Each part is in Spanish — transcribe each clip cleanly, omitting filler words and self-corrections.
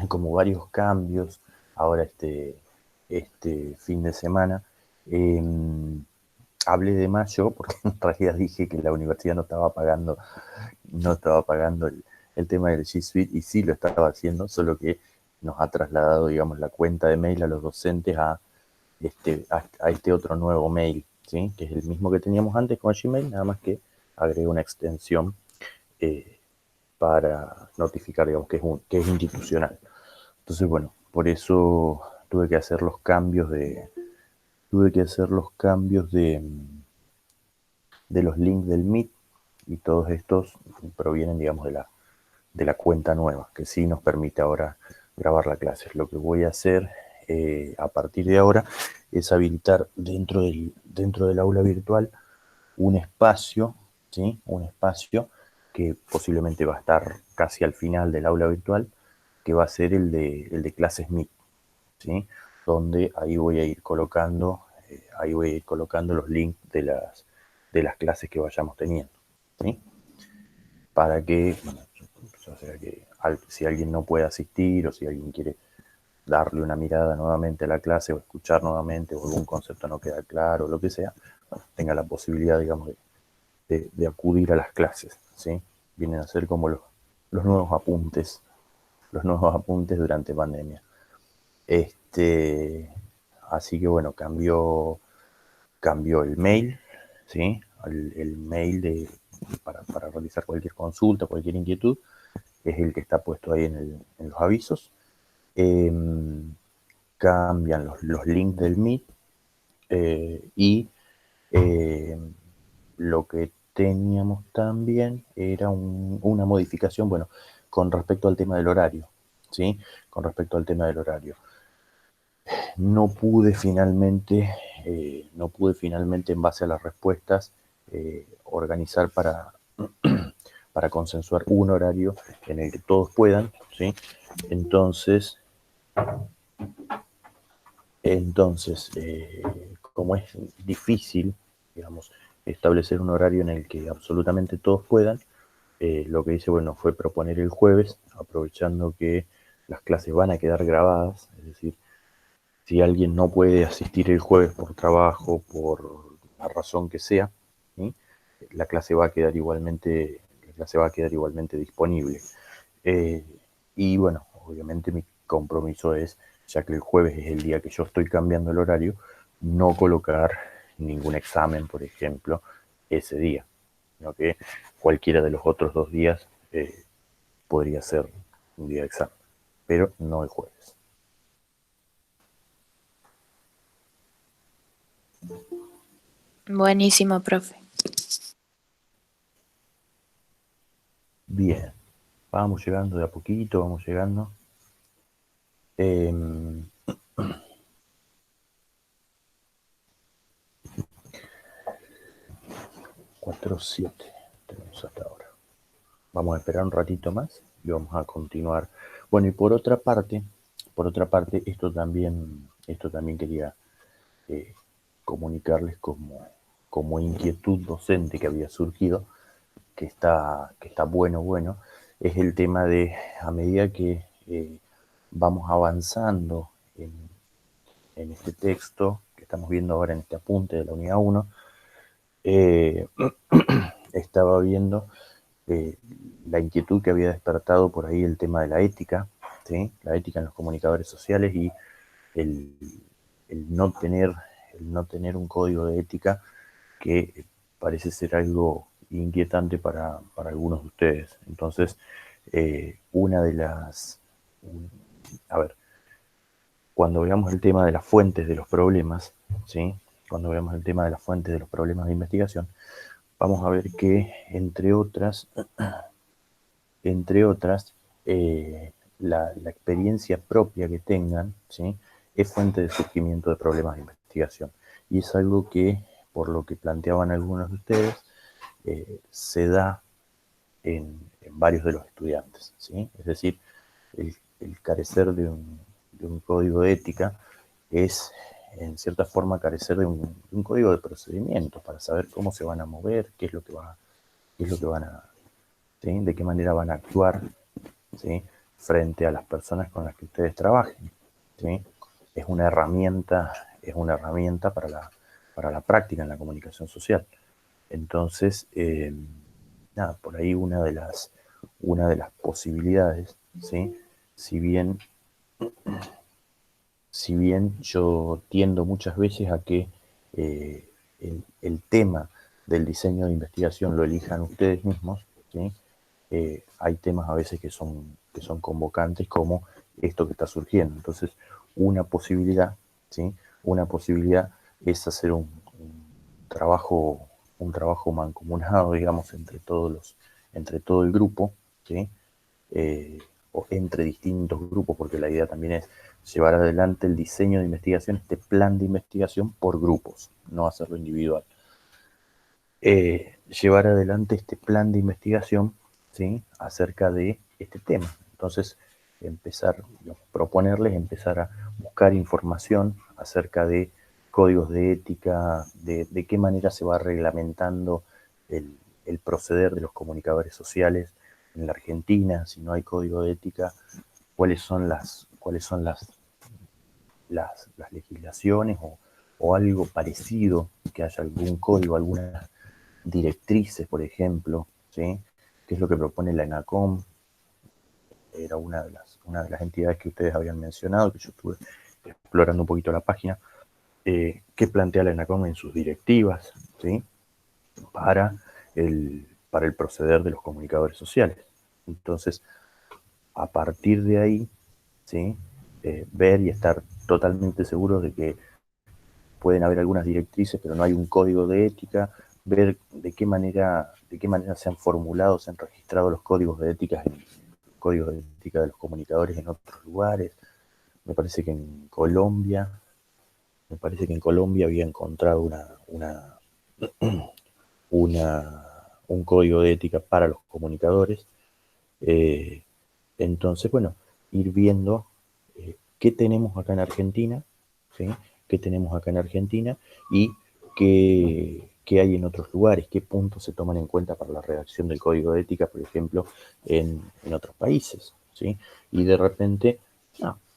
como varios cambios ahora este fin de semana. Eh, Hablé de mayo porque en realidad dije que la universidad no estaba pagando el tema del G Suite y sí lo estaba haciendo, solo que nos ha trasladado, digamos, la cuenta de mail a los docentes a este otro nuevo mail, ¿sí? Que es el mismo que teníamos antes con Gmail, nada más que agrega una extensión eh, para notificar, digamos, que es institucional. Entonces, bueno, por eso tuve que hacer los cambios de los links del Meet y todos estos provienen, digamos, de la cuenta nueva, que sí nos permite ahora grabar la clase. Lo que voy a hacer a partir de ahora es habilitar dentro del aula virtual un espacio, ¿sí? Un espacio que posiblemente va a estar casi al final del aula virtual, que va a ser el de clases Meet, ¿sí? Donde ahí voy a ir colocando los links de las clases que vayamos teniendo, ¿sí? Para que, bueno, o sea que si alguien no puede asistir o si alguien quiere darle una mirada nuevamente a la clase o escuchar nuevamente o algún concepto no queda claro o lo que sea, bueno, tenga la posibilidad, digamos, de acudir a las clases, ¿sí? Vienen a ser como los nuevos apuntes durante pandemia. Este, Así que bueno, cambió el mail, ¿sí? El mail para realizar cualquier consulta, cualquier inquietud, es el que está puesto ahí en los avisos. Eh, Cambian los links del Meet y eh, lo que teníamos también era una modificación, bueno, con respecto al tema del horario, ¿sí? Con respecto al tema del horario. No pude finalmente, en base a las respuestas, organizar para consensuar un horario en el que todos puedan, ¿sí? Entonces, como es difícil, digamos, establecer un horario en el que absolutamente todos puedan, lo que hice, bueno, fue proponer el jueves, aprovechando que las clases van a quedar grabadas, es decir, si alguien no puede asistir el jueves por trabajo, por la razón que sea, ¿sí? La clase va a quedar igualmente disponible. Eh, y bueno, obviamente mi compromiso es, ya que el jueves es el día que yo estoy cambiando el horario, no colocar ningún examen, por ejemplo, ese día, sino que cualquiera de los otros 2 días podría ser un día de examen, pero no el jueves. Buenísimo, profe. Bien, vamos llegando de a poquito, vamos llegando. Eh, 4-7 tenemos hasta ahora. Vamos a esperar un ratito más y vamos a continuar. Bueno, y por otra parte, esto también quería eh, comunicarles como inquietud docente que había surgido, que está bueno, es el tema de, a medida que vamos avanzando en este texto que estamos viendo ahora en este apunte de la unidad 1, eh, estaba viendo eh, la inquietud que había despertado por ahí el tema de la ética, ¿sí? La ética en los comunicadores sociales y el, el no tener, el no tener un código de ética que parece ser algo inquietante para algunos de ustedes. Entonces, una de las... A ver, cuando veamos el tema de las fuentes de los problemas, ¿sí? Cuando veamos el tema de las fuentes de los problemas de investigación, vamos a ver que, entre otras, la experiencia propia que tengan, ¿sí? Es fuente de surgimiento de problemas de investigación. Y es algo que, por lo que planteaban algunos de ustedes, se da en varios de los estudiantes, ¿sí? Es decir, el carecer de un código de ética es, en cierta forma, carecer de un código de procedimientos para saber cómo se van a mover, qué es lo que van a, ¿sí? De qué manera van a actuar, ¿sí? frente a las personas con las que ustedes trabajen, ¿sí? Es una herramienta para la práctica en la comunicación social. Entonces, nada, por ahí una de las posibilidades, ¿sí? Si bien, si bien yo tiendo muchas veces a que el tema del diseño de investigación lo elijan ustedes mismos, ¿sí? Hay temas a veces que son convocantes como esto que está surgiendo. Entonces, una posibilidad, ¿sí? Una posibilidad es hacer un trabajo mancomunado, digamos, entre todo el grupo, ¿sí? O entre distintos grupos, porque la idea también es llevar adelante el diseño de investigación, este plan de investigación por grupos, no hacerlo individual. Llevar adelante este plan de investigación, ¿sí? Acerca de este tema. Entonces, proponerles empezar a buscar información acerca de códigos de ética, de qué manera se va reglamentando el proceder de los comunicadores sociales en la Argentina, si no hay código de ética, cuáles son las legislaciones o algo parecido, que haya algún código, algunas directrices, por ejemplo, ¿sí? Que es lo que propone la ENACOM, era una de las entidades que ustedes habían mencionado, que yo estuve explorando un poquito la página, que plantea la ENACOM en sus directivas, ¿sí? Para para el proceder de los comunicadores sociales. Entonces, a partir de ahí, ¿sí? Ver y estar totalmente seguros de que pueden haber algunas directrices, pero no hay un código de ética, ver de qué manera se han formulado, se han registrado los códigos de ética de los comunicadores en otros lugares. Me parece que en Colombia, había encontrado un código de ética para los comunicadores. Eh, entonces, bueno, ir viendo qué tenemos acá en Argentina, ¿sí? Qué tenemos acá en Argentina y qué hay en otros lugares, qué puntos se toman en cuenta para la redacción del código de ética, por ejemplo, en otros países, ¿sí? Y de repente,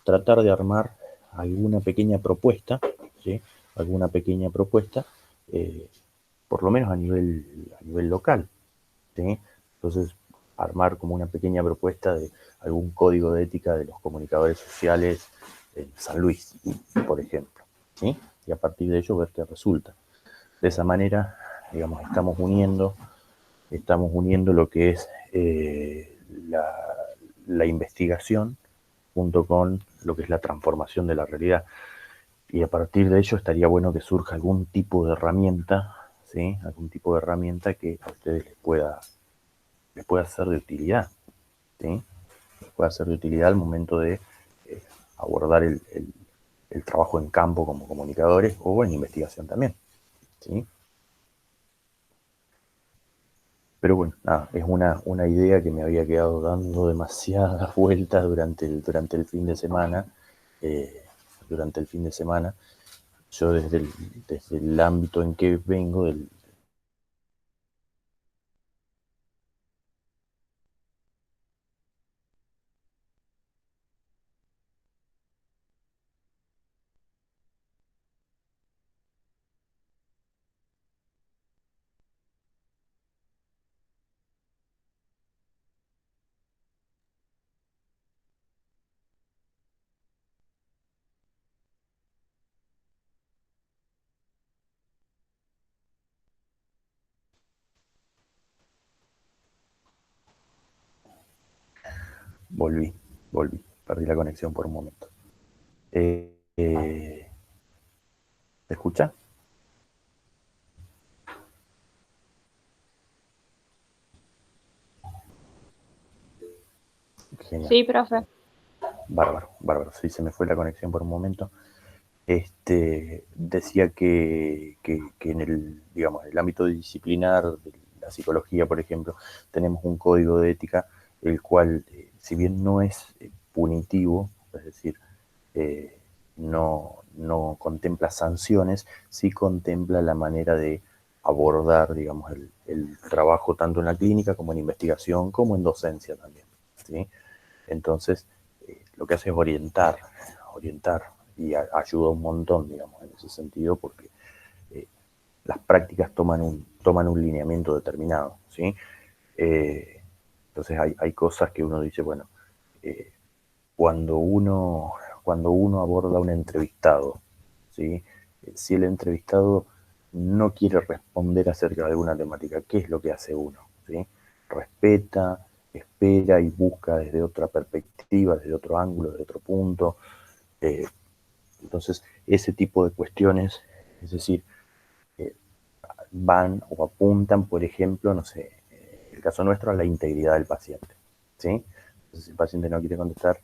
tratar de armar alguna pequeña propuesta, ¿sí? Alguna pequeña propuesta, eh, por lo menos a nivel local, ¿sí? Entonces, armar como una pequeña propuesta de algún código de ética de los comunicadores sociales en San Luis, por ejemplo, ¿sí? Y a partir de ello ver qué resulta. De esa manera, digamos, estamos uniendo lo que es la investigación junto con lo que es la transformación de la realidad. Y a partir de ello estaría bueno que surja algún tipo de herramienta, ¿sí? Algún tipo de herramienta que a ustedes les pueda ser de utilidad, ¿sí? Les pueda ser de utilidad al momento de abordar el trabajo en campo como comunicadores o en investigación también, ¿sí? Pero bueno, nada, es una idea que me había quedado dando demasiadas vueltas durante el fin de semana. eh, Durante el fin de semana, yo desde el ámbito en que vengo, volví, perdí la conexión por un momento. Eh, eh, ¿Se escucha? Genial. Sí, profe. Bárbaro, bárbaro. Sí, se me fue la conexión por un momento. Decía que en digamos, en el ámbito disciplinar de la psicología, por ejemplo, tenemos un código de ética, el cual, si bien no es punitivo, es decir, eh, no contempla sanciones, sí contempla la manera de abordar, digamos, el trabajo tanto en la clínica como en investigación, como en docencia también, ¿sí? Entonces, lo que hace es orientar, y ayuda un montón, digamos, en ese sentido, porque las prácticas toman un lineamiento determinado, ¿sí? Entonces hay cosas que uno dice, bueno, eh, cuando uno, cuando uno aborda a un entrevistado, ¿sí? Si el entrevistado no quiere responder acerca de alguna temática, ¿qué es lo que hace uno? ¿Sí? Respeta, espera y busca desde otra perspectiva, desde otro ángulo, desde otro punto. Eh, entonces, ese tipo de cuestiones, es decir, eh, van o apuntan, por ejemplo, no sé, el caso nuestro, a la integridad del paciente, ¿sí? Entonces, si el paciente no quiere contestar,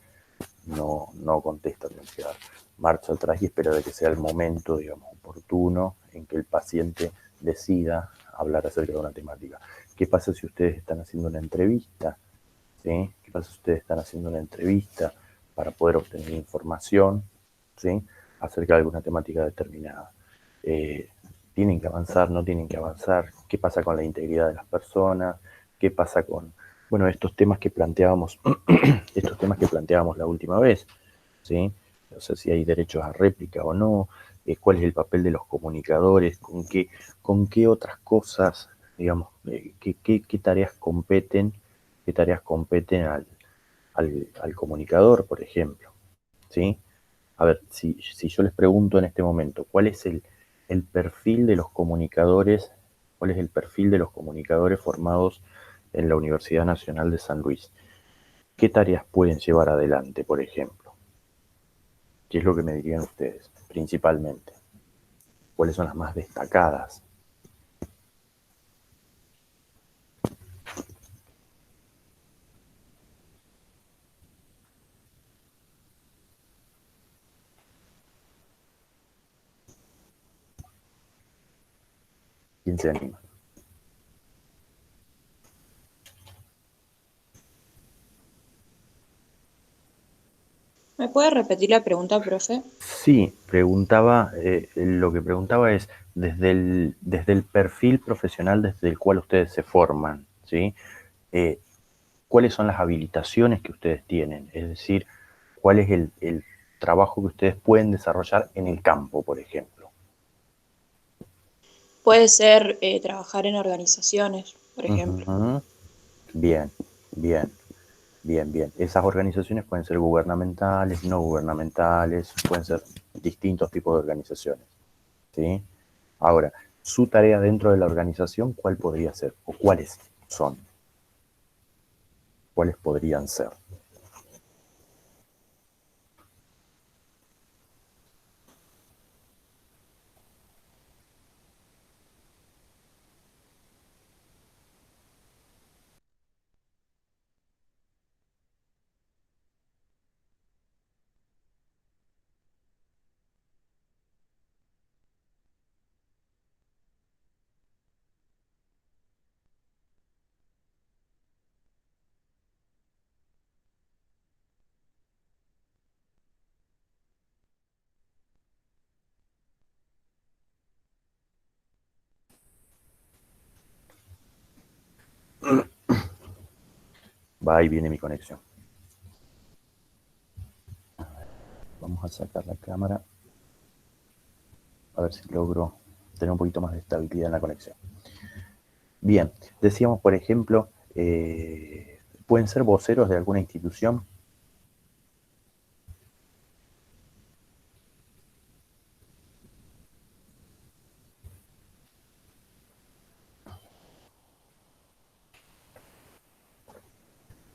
no contesta, tiene que dar marcha atrás y espera de que sea el momento, digamos, oportuno en que el paciente decida hablar acerca de una temática. ¿Qué pasa si ustedes están haciendo una entrevista? ¿Sí? ¿Qué pasa si ustedes están haciendo una entrevista para poder obtener información, ¿sí? Acerca de alguna temática determinada? Eh, ¿Tienen que avanzar? ¿No tienen que avanzar? ¿Qué pasa con la integridad de las personas? ¿Qué pasa con, bueno, estos temas que planteábamos, estos temas que planteábamos la última vez, ¿sí? No sé si hay derechos a réplica o no, cuál es el papel de los comunicadores, con qué otras cosas, digamos, qué qué tareas competen al comunicador, por ejemplo, ¿sí? A ver, si yo les pregunto en este momento, ¿cuál es el perfil de los comunicadores, cuál es el perfil de los comunicadores formados en la Universidad Nacional de San Luis? ¿Qué tareas pueden llevar adelante, por ejemplo? ¿Qué es lo que me dirían ustedes, principalmente? ¿Cuáles son las más destacadas? ¿Quién se anima? ¿Me puede repetir la pregunta, profe? Sí, lo que preguntaba es, desde el perfil profesional desde el cual ustedes se forman, ¿sí? Eh, ¿Cuáles son las habilitaciones que ustedes tienen? Es decir, ¿cuál es el trabajo que ustedes pueden desarrollar en el campo, por ejemplo? Puede ser trabajar en organizaciones, por ejemplo. Ujú. Bien, bien, bien. Esas organizaciones pueden ser gubernamentales, no gubernamentales, pueden ser distintos tipos de organizaciones, ¿sí? Ahora, su tarea dentro de la organización, ¿cuál podría ser? ¿O cuáles son? ¿Cuáles podrían ser? Va y viene mi conexión. Vamos a sacar la cámara a ver si logro tener un poquito más de estabilidad en la conexión. Bien, decíamos, por ejemplo, pueden ser voceros de alguna institución,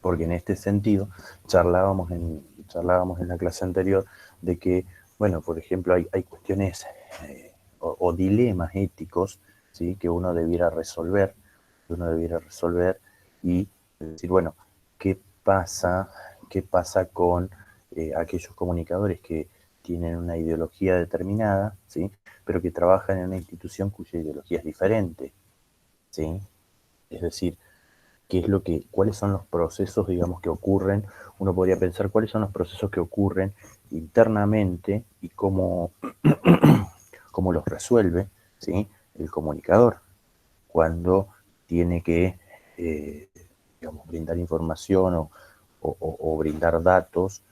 porque en este sentido charlábamos en la clase anterior de que, bueno, por ejemplo, hay cuestiones o dilemas éticos, ¿sí? Que uno debiera resolver y decir, bueno, ¿qué pasa, qué pasa con aquellos comunicadores que tienen una ideología determinada, ¿sí? Pero que trabajan en una institución cuya ideología es diferente, ¿sí? Es decir, cuáles son los procesos, digamos, que ocurren. Uno podría pensar cuáles son los procesos que ocurren internamente y cómo los resuelve, ¿sí? El comunicador cuando tiene que, digamos, brindar información o brindar datos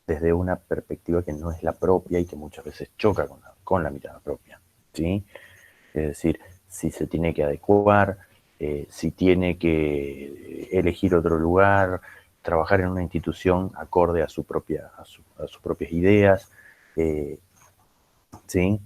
desde una perspectiva que no es la propia y que muchas veces choca con la mirada propia, ¿sí? Es decir, si se tiene que adecuar, si tiene que elegir otro lugar, trabajar en una institución acorde a sus propias ideas, eh, ¿sí?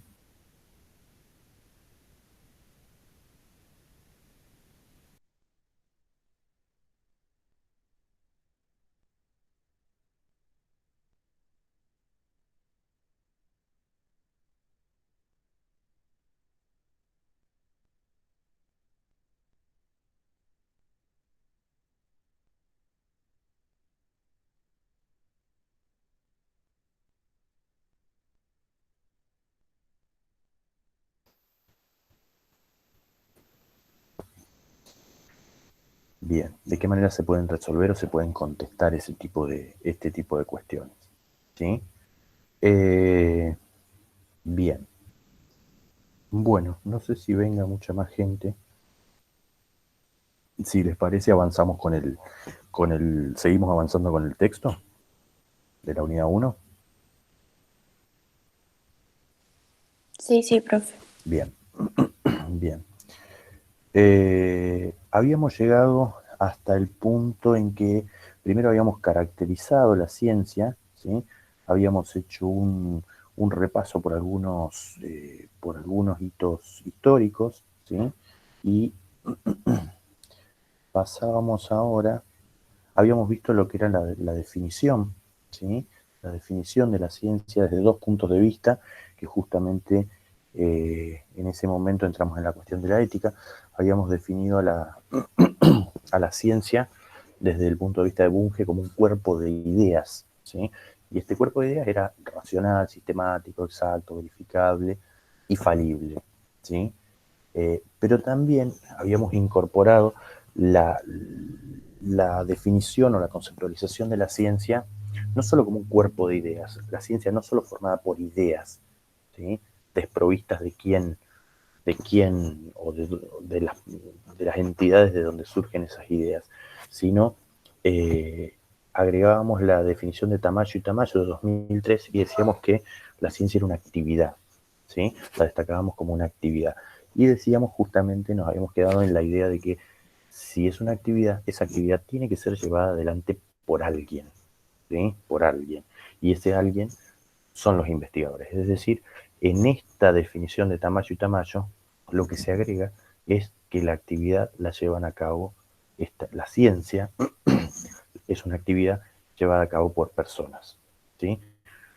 Bien, ¿de qué manera se pueden resolver o se pueden contestar este tipo de cuestiones? ¿Sí? Eh, bien, bueno, no sé si venga mucha más gente. Si les parece, avanzamos seguimos avanzando con el texto de la unidad uno. Sí, sí, profe. Bien, bien. Habíamos llegado hasta el punto en que primero habíamos caracterizado la ciencia, ¿sí? Habíamos hecho un repaso por algunos hitos históricos, ¿sí? Y pasábamos ahora, habíamos visto lo que era la definición, ¿sí? La definición de la ciencia desde dos puntos de vista, que justamente en ese momento entramos en la cuestión de la ética. Habíamos definido a la ciencia desde el punto de vista de Bunge como un cuerpo de ideas, ¿sí? Y este cuerpo de ideas era racional, sistemático, exacto, verificable y falible, ¿sí? Pero también habíamos incorporado la, la definición o la conceptualización de la ciencia no solo como un cuerpo de ideas, la ciencia no solo formada por ideas, ¿sí? Desprovistas de quién o de las entidades de donde surgen esas ideas, sino eh, agregábamos la definición de Tamayo y Tamayo de 2003 y decíamos que la ciencia era una actividad, ¿sí? La destacábamos como una actividad. Y decíamos justamente, nos habíamos quedado en la idea de que si es una actividad, esa actividad tiene que ser llevada adelante por alguien, ¿sí? Por alguien. Y ese alguien son los investigadores. Es decir, en esta definición de Tamayo y Tamayo, lo que se agrega es que la actividad la llevan a cabo, la ciencia es una actividad llevada a cabo por personas, ¿sí?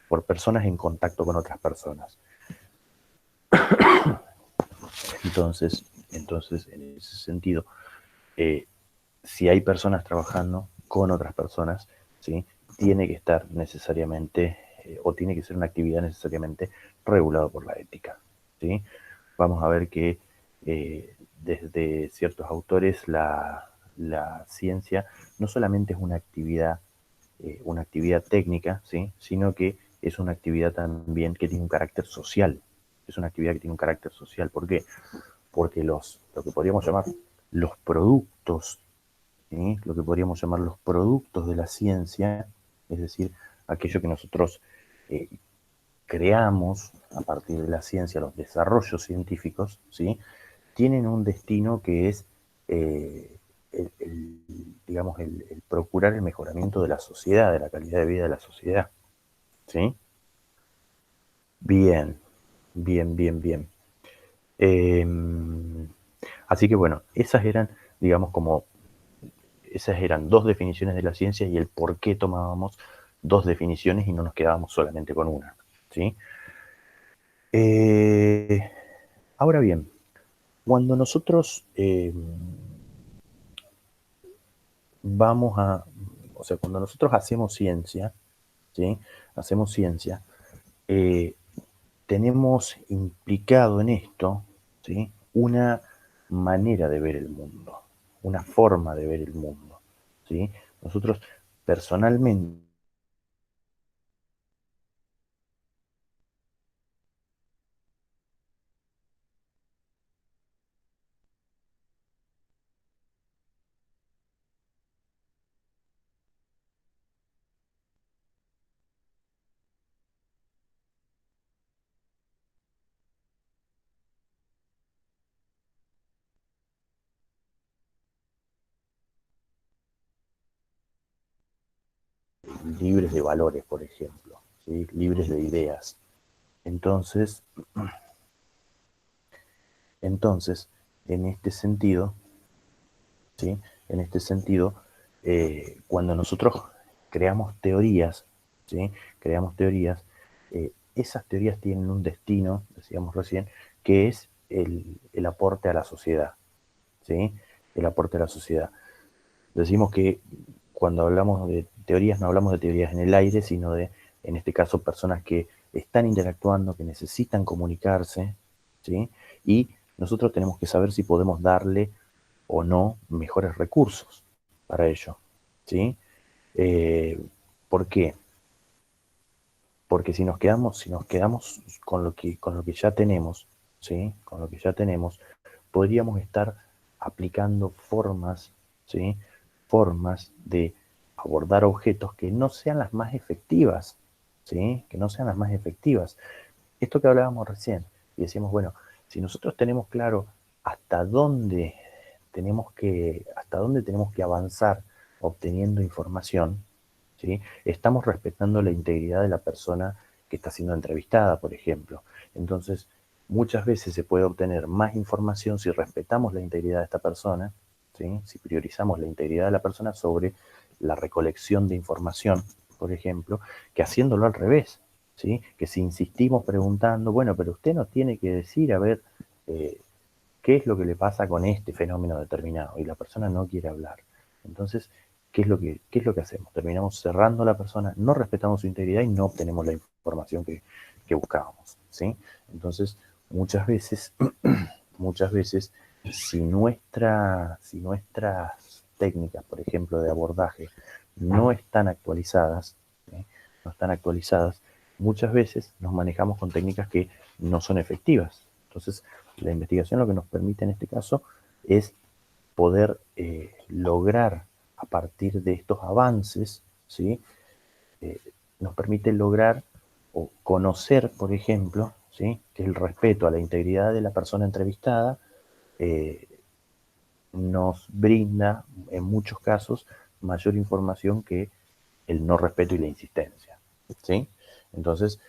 Por personas en contacto con otras personas. Entonces en ese sentido, eh, si hay personas trabajando con otras personas, ¿sí? Tiene que estar necesariamente, o tiene que ser una actividad necesariamente regulada por la ética, ¿sí? Vamos a ver que desde ciertos autores la ciencia no solamente es una actividad técnica, ¿sí? Sino que es una actividad también que tiene un carácter social. Es una actividad que tiene un carácter social. ¿Por qué? Porque lo que podríamos llamar los productos, ¿sí? Lo que podríamos llamar los productos de la ciencia, es decir, aquello que nosotros eh, creamos a partir de la ciencia, los desarrollos científicos, ¿sí? Tienen un destino que es, eh, digamos, el procurar el mejoramiento de la sociedad, de la calidad de vida de la sociedad, ¿sí? Bien, bien, bien, bien. Eh, Así que bueno, digamos, esas eran dos definiciones de la ciencia y el por qué tomábamos dos definiciones y no nos quedábamos solamente con una, ¿sí? Eh, Ahora bien, cuando nosotros vamos a, o sea, cuando nosotros hacemos ciencia, ¿sí? Hacemos ciencia, eh, tenemos implicado en esto, ¿sí? Una manera de ver el mundo, una forma de ver el mundo, ¿sí? Nosotros personalmente libres de valores, por ejemplo, ¿sí? Libres de ideas. Entonces, en este sentido, ¿sí? En este sentido, cuando nosotros creamos teorías, ¿sí? Creamos teorías, esas teorías tienen un destino, decíamos recién, que es el aporte a la sociedad, ¿sí? El aporte a la sociedad. Decimos que cuando hablamos de teorías, no hablamos de teorías en el aire, sino de, en este caso, personas que están interactuando, que necesitan comunicarse, ¿sí? Y nosotros tenemos que saber si podemos darle o no mejores recursos para ello, ¿sí? Eh, ¿Por qué? Porque si nos quedamos con lo que ya tenemos, ¿sí? Con lo que ya tenemos, podríamos estar aplicando formas, ¿sí? Formas de abordar objetos que no sean las más efectivas, ¿sí? Que no sean las más efectivas. Esto que hablábamos recién, y decíamos, bueno, si nosotros tenemos claro hasta dónde tenemos que avanzar obteniendo información, ¿sí? Estamos respetando la integridad de la persona que está siendo entrevistada, por ejemplo. Entonces, muchas veces se puede obtener más información si respetamos la integridad de esta persona, ¿sí? Si priorizamos la integridad de la persona sobre la recolección de información, por ejemplo, que haciéndolo al revés, ¿sí? Que si insistimos preguntando, bueno, pero usted nos tiene que decir, a ver, eh, qué es lo que le pasa con este fenómeno determinado, y la persona no quiere hablar. Entonces, qué es lo que hacemos? Terminamos cerrando a la persona, no respetamos su integridad y no obtenemos la información que buscábamos, ¿sí? Entonces, muchas veces, muchas veces, si nuestras técnicas, por ejemplo, de abordaje, no están actualizadas, ¿sí? No están actualizadas, muchas veces nos manejamos con técnicas que no son efectivas. Entonces, la investigación lo que nos permite en este caso es poder lograr a partir de estos avances, ¿sí? Eh, Nos permite lograr o conocer, por ejemplo, ¿sí? Que el respeto a la integridad de la persona entrevistada eh, nos brinda en muchos casos mayor información que el no respeto y la insistencia, ¿sí? Entonces,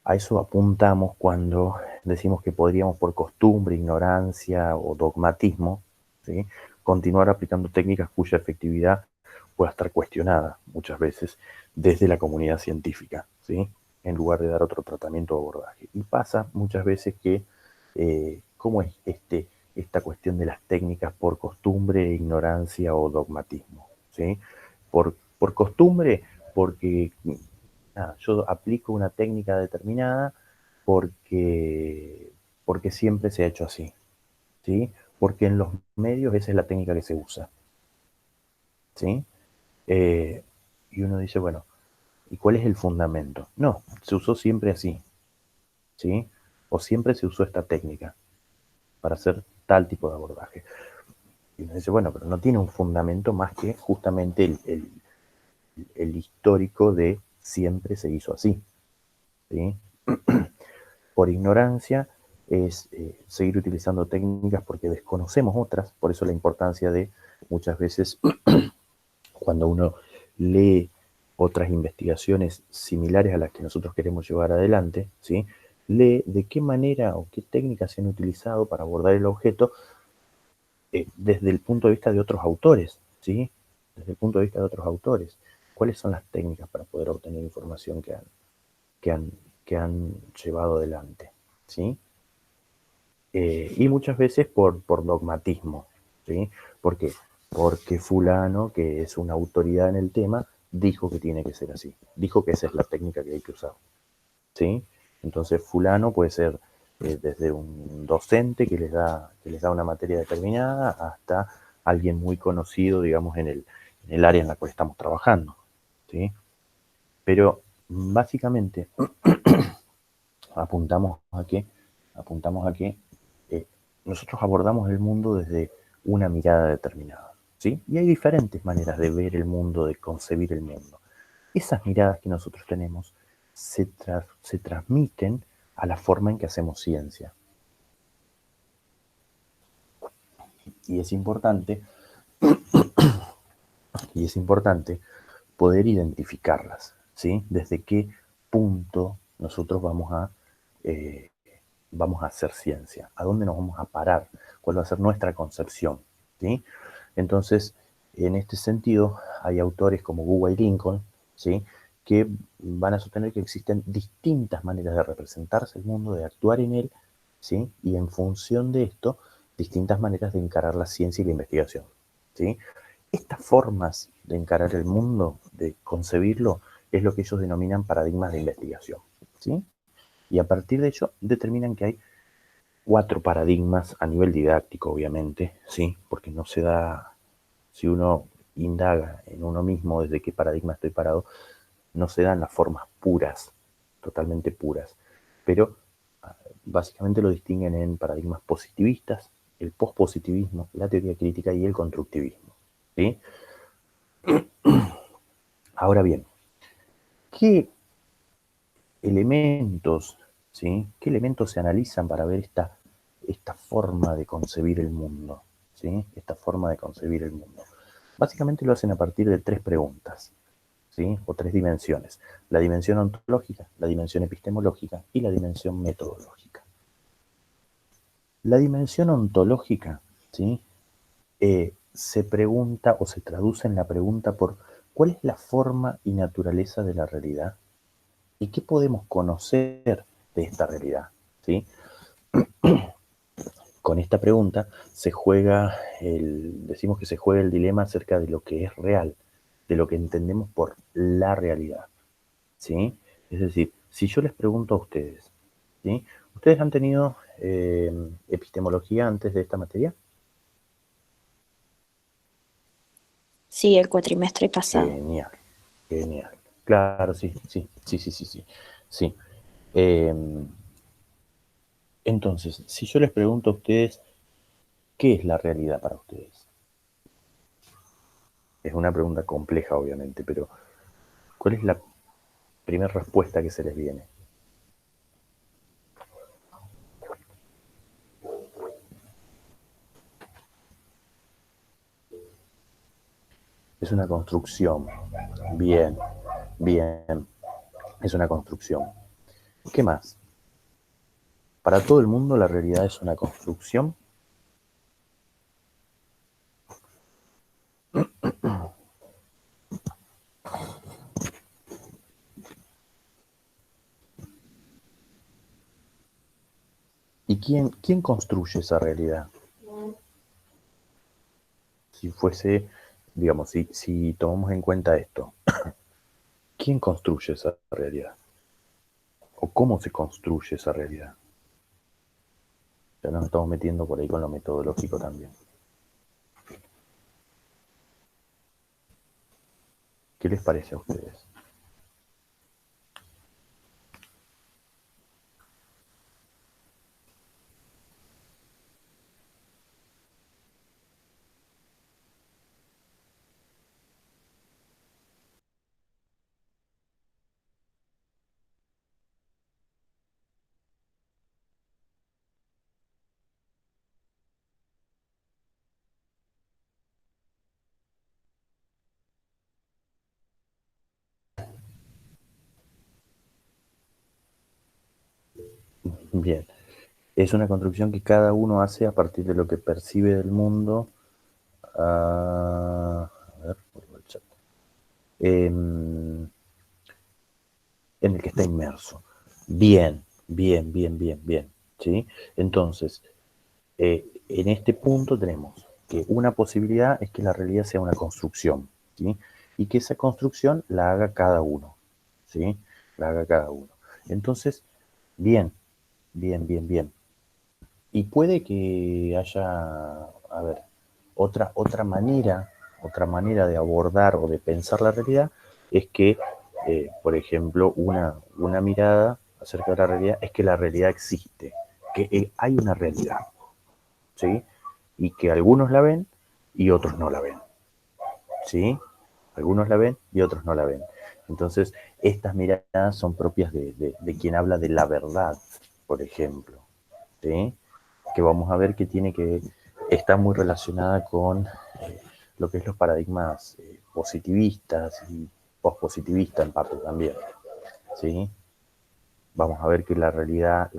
a eso apuntamos cuando decimos que podríamos, por costumbre, ignorancia o dogmatismo, ¿sí? Continuar aplicando técnicas cuya efectividad pueda estar cuestionada muchas veces desde la comunidad científica, ¿sí? En lugar de dar otro tratamiento o abordaje. Y pasa muchas veces que, ¿cómo es esta cuestión de las técnicas por costumbre, ignorancia o dogmatismo? ¿Sí? Por costumbre, porque yo aplico una técnica determinada porque siempre se ha hecho así, ¿sí? Porque en los medios esa es la técnica que se usa, ¿sí? Eh, y uno dice, bueno, ¿y cuál es el fundamento? No, se usó siempre así, ¿sí? O siempre se usó esta técnica para hacer tal tipo de abordaje. Y uno dice, bueno, pero no tiene un fundamento más que justamente el histórico de siempre se hizo así, ¿sí? Por ignorancia es seguir utilizando técnicas porque desconocemos otras, por eso la importancia de muchas veces cuando uno lee otras investigaciones similares a las que nosotros queremos llevar adelante, ¿sí? Lee de qué manera o qué técnicas se han utilizado para abordar el objeto desde el punto de vista de otros autores, ¿sí? Desde el punto de vista de otros autores. ¿Cuáles son las técnicas para poder obtener información que han, que han llevado adelante? ¿Sí? Y muchas veces por dogmatismo, ¿sí? ¿Por qué? Porque fulano, que es una autoridad en el tema, dijo que tiene que ser así, dijo que esa es la técnica que hay que usar, ¿sí? Entonces fulano puede ser desde un docente que les da una materia determinada hasta alguien muy conocido, digamos, en el área en la cual estamos trabajando, ¿sí? Pero básicamente apuntamos a que, apuntamos a que eh, nosotros abordamos el mundo desde una mirada determinada, ¿sí? Y hay diferentes maneras de ver el mundo, de concebir el mundo. Esas miradas que nosotros tenemos se transmiten a la forma en que hacemos ciencia. Y es importante, y es importante poder identificarlas, ¿sí? Desde qué punto nosotros vamos a hacer ciencia, a dónde nos vamos a parar, cuál va a ser nuestra concepción, ¿sí? Entonces, en este sentido, hay autores como Dewey y Lincoln, ¿sí?, que van a sostener que existen distintas maneras de representarse el mundo, de actuar en él, ¿sí?, y en función de esto, distintas maneras de encarar la ciencia y la investigación, ¿sí? Estas formas de encarar el mundo, de concebirlo, es lo que ellos denominan paradigmas de investigación, ¿sí? Y a partir de ello determinan que hay 4 paradigmas a nivel didáctico, obviamente, ¿sí? Porque no se da, si uno indaga en uno mismo desde qué paradigma estoy parado, no se dan las formas puras, totalmente puras, pero básicamente lo distinguen en paradigmas positivistas, el pospositivismo, la teoría crítica y el constructivismo, ¿sí? Ahora bien, ¿qué elementos, ¿sí?, qué elementos se analizan para ver esta forma de concebir el mundo, ¿sí?, esta forma de concebir el mundo? Básicamente lo hacen a partir de 3 preguntas, ¿sí?, o 3 dimensiones: la dimensión ontológica, la dimensión epistemológica y la dimensión metodológica. La dimensión ontológica, ¿sí?, se pregunta o se traduce en la pregunta por ¿cuál es la forma y naturaleza de la realidad? ¿Y qué podemos conocer de esta realidad? ¿Sí? Con esta pregunta se juega decimos que se juega el dilema acerca de lo que es real, de lo que entendemos por la realidad, ¿sí? Es decir, si yo les pregunto a ustedes, ¿sí?, ¿ustedes han tenido epistemología antes de esta materia? Sí, el cuatrimestre pasado. Genial, genial. Claro, sí, sí, sí, sí, sí, sí. Sí. Eh, entonces, si yo les pregunto a ustedes, ¿qué es la realidad para ustedes? Es una pregunta compleja, obviamente, pero ¿cuál es la primera respuesta que se les viene? Es una construcción. Bien, bien. Es una construcción. ¿Qué más? Para todo el mundo la realidad es una construcción. ¿Y quién construye esa realidad? Si fuese, digamos, si tomamos en cuenta esto, ¿quién construye esa realidad? ¿O cómo se construye esa realidad? Ya nos estamos metiendo por ahí con lo metodológico también. ¿Qué les parece a ustedes? Bien. Es una construcción que cada uno hace a partir de lo que percibe del mundo. A ver, vuelvo al chat. En el que está inmerso. Bien, bien, bien, bien, bien. ¿Sí? Entonces, en este punto tenemos que una posibilidad es que la realidad sea una construcción, ¿sí? Y que esa construcción la haga cada uno, ¿sí? La haga cada uno. Entonces, bien, bien, bien, bien. Y puede que haya, a ver, otra manera de abordar o de pensar la realidad es que, por ejemplo, una mirada acerca de la realidad es que la realidad existe, que hay una realidad, ¿sí? Y que algunos la ven y otros no la ven, ¿sí? Algunos la ven y otros no la ven. Entonces, estas miradas son propias de quien habla de la verdad, por ejemplo, ¿sí? Que vamos a ver que está muy relacionada con lo que es los paradigmas positivistas pospositivista en parte también, ¿sí? Vamos a ver que la realidad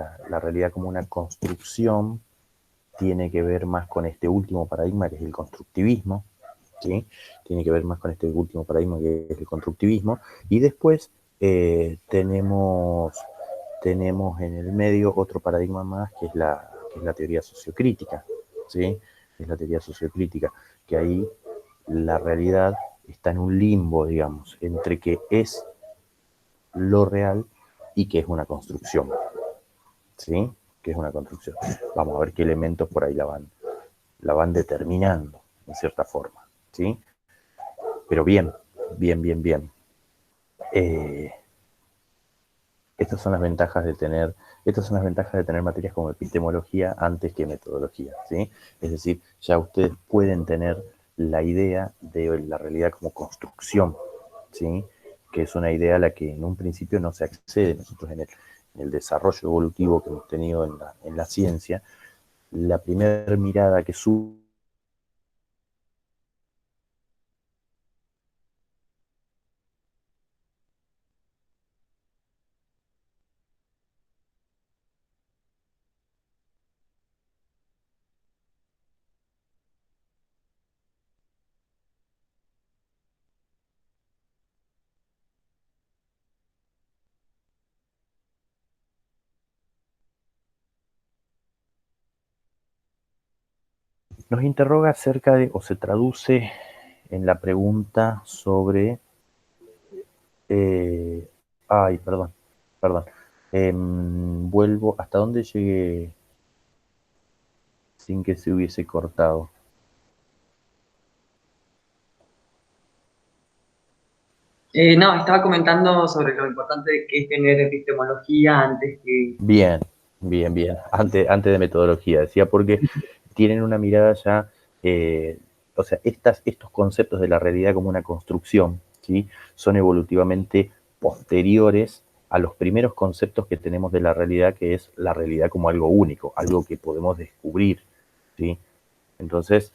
como una construcción tiene que ver más con este último paradigma que es el constructivismo, ¿sí? Tiene que ver más con este último paradigma que es el constructivismo, y después tenemos en el medio otro paradigma más que es la teoría sociocrítica, ¿sí? Es la teoría sociocrítica, que ahí la realidad está en un limbo, digamos, entre que es lo real y que es una construcción, ¿sí? Que es una construcción. Vamos a ver qué elementos por ahí la van determinando, en cierta forma, ¿sí? Pero bien. Eh, estas son las ventajas de tener materias como epistemología antes que metodología, ¿sí? Es decir, ya ustedes pueden tener la idea de la realidad como construcción, ¿sí? Que es una idea a la que en un principio no se accede. Nosotros en el desarrollo evolutivo que hemos tenido en la ciencia, la primera mirada que nos interroga acerca de, o se traduce en la pregunta sobre, ay, perdón, vuelvo, ¿hasta dónde llegué sin que se hubiese cortado? No, estaba comentando sobre lo importante que es tener epistemología antes que... Bien. Antes de metodología, decía, porque tienen una mirada ya, o sea, estos conceptos de la realidad como una construcción, ¿sí? Son evolutivamente posteriores a los primeros conceptos que tenemos de la realidad, que es la realidad como algo único, algo que podemos descubrir, ¿sí? Entonces,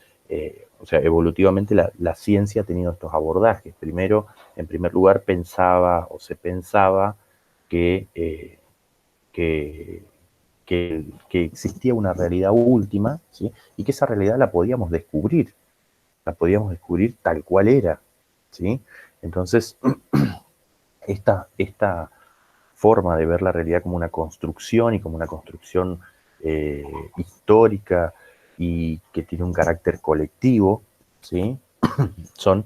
o sea, evolutivamente la ciencia ha tenido estos abordajes. Primero, en primer lugar, se pensaba que, que, que existía una realidad última, ¿sí? Y que esa realidad la podíamos descubrir tal cual era, ¿sí? Entonces, esta forma de ver la realidad como una construcción y como una construcción histórica y que tiene un carácter colectivo, ¿sí? Son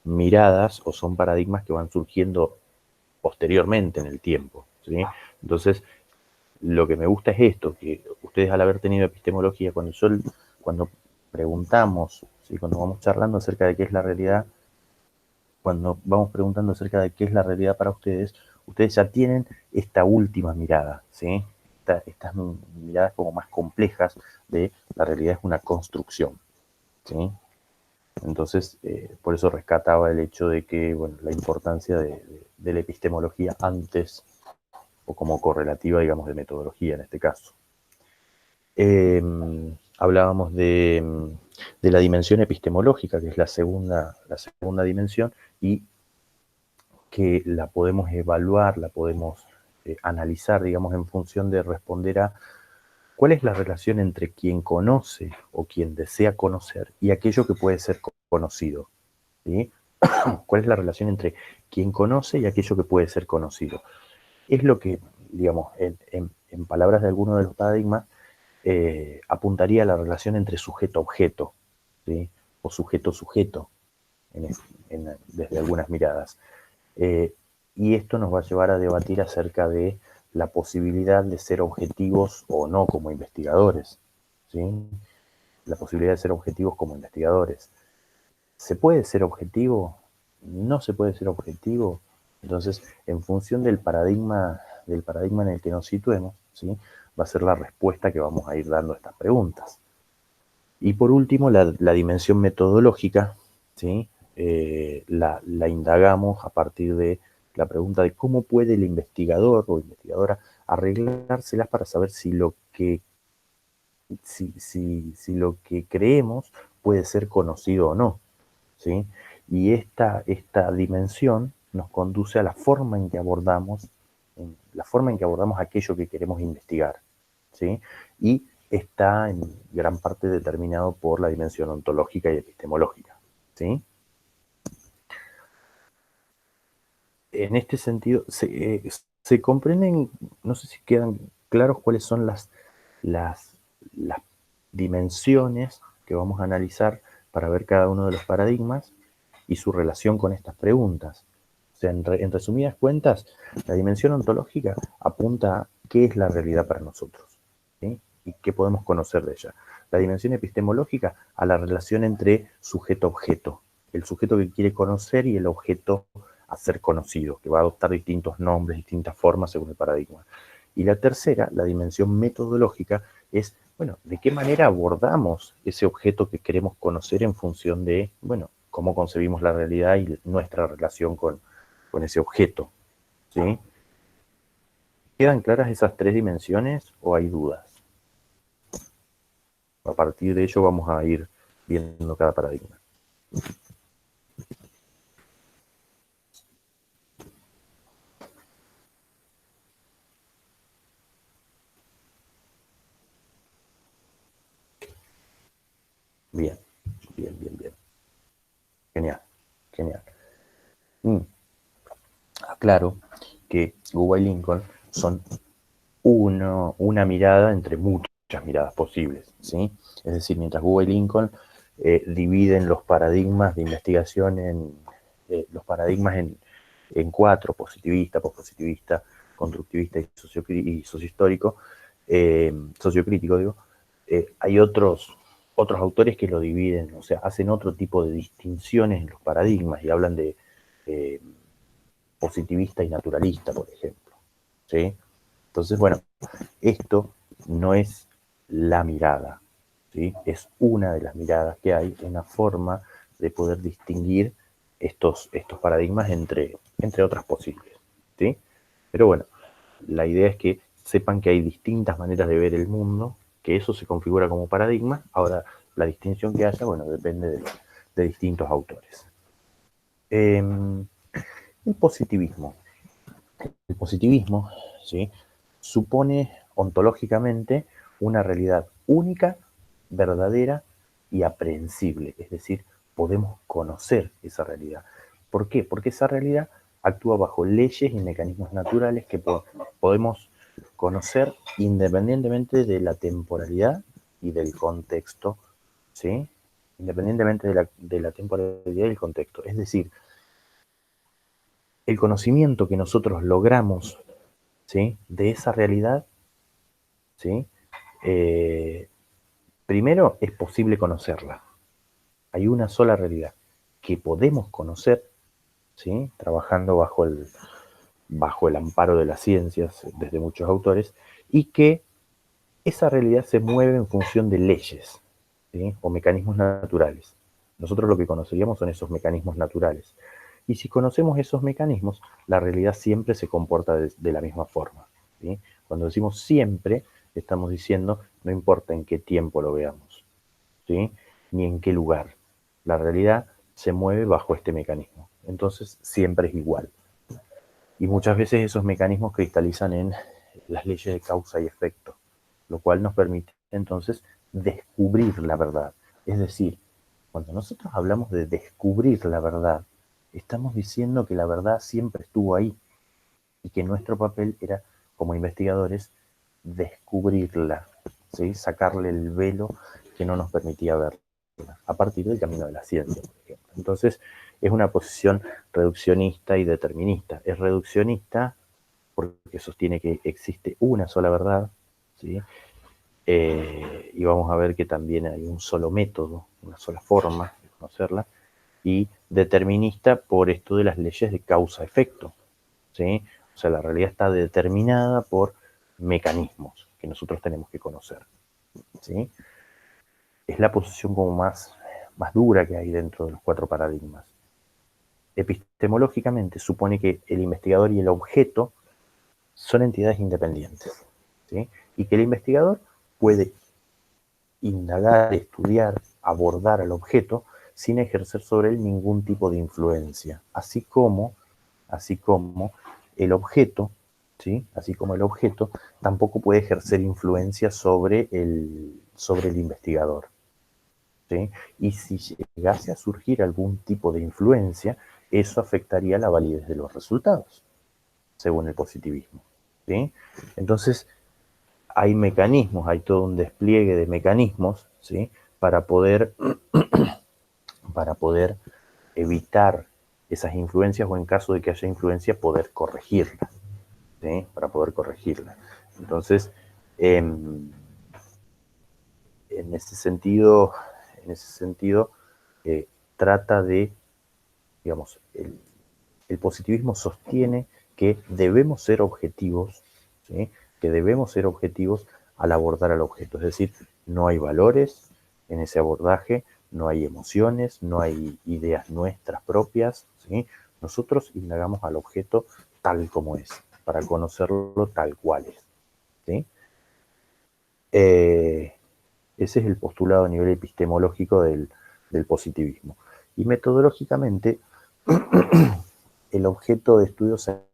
miradas o son paradigmas que van surgiendo posteriormente en el tiempo, ¿sí? Entonces, lo que me gusta es esto, que ustedes al haber tenido epistemología, cuando preguntamos, ¿sí? Cuando vamos charlando acerca de qué es la realidad, cuando vamos preguntando acerca de qué es la realidad para ustedes, ustedes ya tienen esta última mirada, ¿sí? Estas miradas como más complejas de la realidad es una construcción, ¿sí? Entonces, por eso rescataba el hecho de que, bueno, la importancia de la epistemología antes, o como correlativa, digamos, de metodología en este caso. Hablábamos de la dimensión epistemológica, que es la segunda dimensión, y que la podemos evaluar, la podemos analizar, digamos, en función de responder a cuál es la relación entre quien conoce o quien desea conocer y aquello que puede ser conocido, ¿sí? ¿Cuál es la relación entre quien conoce y aquello que puede ser conocido? Es lo que, digamos, en palabras de alguno de los paradigmas, apuntaría a la relación entre sujeto-objeto, ¿sí? O sujeto-sujeto, desde algunas miradas. Eh, y esto nos va a llevar a debatir acerca de la posibilidad de ser objetivos o no como investigadores, ¿sí? La posibilidad de ser objetivos como investigadores. ¿Se puede ser objetivo? ¿No se puede ser objetivo? Entonces, en función del paradigma en el que nos situemos, ¿sí? Va a ser la respuesta que vamos a ir dando a estas preguntas. Y por último, la dimensión metodológica, ¿sí? La indagamos a partir de la pregunta de cómo puede el investigador o investigadora arreglárselas para saber si lo que creemos puede ser conocido o no, ¿sí? Y esta dimensión nos conduce a la forma en que abordamos aquello que queremos investigar, ¿sí? Y está en gran parte determinado por la dimensión ontológica y epistemológica, ¿sí? En este sentido, se comprenden, no sé si quedan claros cuáles son las dimensiones que vamos a analizar para ver cada uno de los paradigmas y su relación con estas preguntas. O sea, en resumidas cuentas, la dimensión ontológica apunta a qué es la realidad para nosotros, ¿sí? Y qué podemos conocer de ella. La dimensión epistemológica a la relación entre sujeto-objeto, el sujeto que quiere conocer y el objeto a ser conocido, que va a adoptar distintos nombres, distintas formas según el paradigma. Y la tercera, la dimensión metodológica, es, bueno, de qué manera abordamos ese objeto que queremos conocer en función de, bueno, cómo concebimos la realidad y nuestra relación con ese objeto, ¿sí? ¿Quedan claras esas tres dimensiones o hay dudas? A partir de ello vamos a ir viendo cada paradigma. Bien, bien, bien, bien. Genial, genial. Aclaro que Gould y Lincoln son una mirada entre muchas miradas posibles, ¿sí? Es decir, mientras Gould y Lincoln dividen los paradigmas de investigación en cuatro: positivista, pospositivista, constructivista y sociohistórico, sociocrítico, digo. Hay otros autores que lo dividen, o sea, hacen otro tipo de distinciones en los paradigmas y hablan de positivista y naturalista, por ejemplo, ¿sí? Entonces, bueno, esto no es la mirada, ¿sí? Es una de las miradas que hay, una forma de poder distinguir estos paradigmas entre otras posibles, ¿sí? Pero bueno, la idea es que sepan que hay distintas maneras de ver el mundo, que eso se configura como paradigma. Ahora, la distinción que haya, bueno, depende de distintos autores. El positivismo. El positivismo, ¿sí?, supone ontológicamente una realidad única, verdadera y aprehensible. Es decir, podemos conocer esa realidad. ¿Por qué? Porque esa realidad actúa bajo leyes y mecanismos naturales que podemos conocer independientemente de la temporalidad y del contexto, ¿sí? Independientemente de la temporalidad y del contexto. Es decir, el conocimiento que nosotros logramos, ¿sí?, de esa realidad, ¿sí?, primero es posible conocerla. Hay una sola realidad que podemos conocer, ¿sí?, trabajando bajo el amparo de las ciencias desde muchos autores, y que esa realidad se mueve en función de leyes, ¿sí?, o mecanismos naturales. Nosotros lo que conoceríamos son esos mecanismos naturales. Y si conocemos esos mecanismos, la realidad siempre se comporta de la misma forma, ¿sí? Cuando decimos siempre, estamos diciendo no importa en qué tiempo lo veamos, ¿sí?, ni en qué lugar. La realidad se mueve bajo este mecanismo. Entonces siempre es igual. Y muchas veces esos mecanismos cristalizan en las leyes de causa y efecto, lo cual nos permite entonces descubrir la verdad. Es decir, cuando nosotros hablamos de descubrir la verdad, estamos diciendo que la verdad siempre estuvo ahí y que nuestro papel era, como investigadores, descubrirla, ¿sí?, sacarle el velo que no nos permitía verla, a partir del camino de la ciencia, por ejemplo. Entonces, es una posición reduccionista y determinista. Es reduccionista porque sostiene que existe una sola verdad, ¿sí? Y vamos a ver que también hay un solo método, una sola forma de conocerla, y determinista por esto de las leyes de causa-efecto, ¿sí? O sea, la realidad está determinada por mecanismos que nosotros tenemos que conocer, ¿sí? Es la posición como más dura que hay dentro de los cuatro paradigmas. Epistemológicamente supone que el investigador y el objeto son entidades independientes, ¿sí?, y que el investigador puede indagar, estudiar, abordar al objeto sin ejercer sobre él ningún tipo de influencia, así como así como el objeto, ¿sí? Así como el objeto tampoco puede ejercer influencia sobre el investigador, ¿sí? Y si llegase a surgir algún tipo de influencia, eso afectaría la validez de los resultados, según el positivismo, ¿sí? Entonces, hay mecanismos, hay todo un despliegue de mecanismos, ¿sí? Para poder evitar esas influencias, o en caso de que haya influencia, poder corregirla, ¿sí? Para poder corregirla. Entonces, en ese sentido, eh, trata de, digamos, el positivismo sostiene que debemos ser objetivos, ¿sí? Que debemos ser objetivos al abordar al objeto. Es decir, no hay valores en ese abordaje, no hay emociones, no hay ideas nuestras propias, ¿sí? Nosotros indagamos al objeto tal como es, para conocerlo tal cual es, ¿sí? Ese es el postulado a nivel epistemológico del positivismo. Y metodológicamente, el objeto de estudio se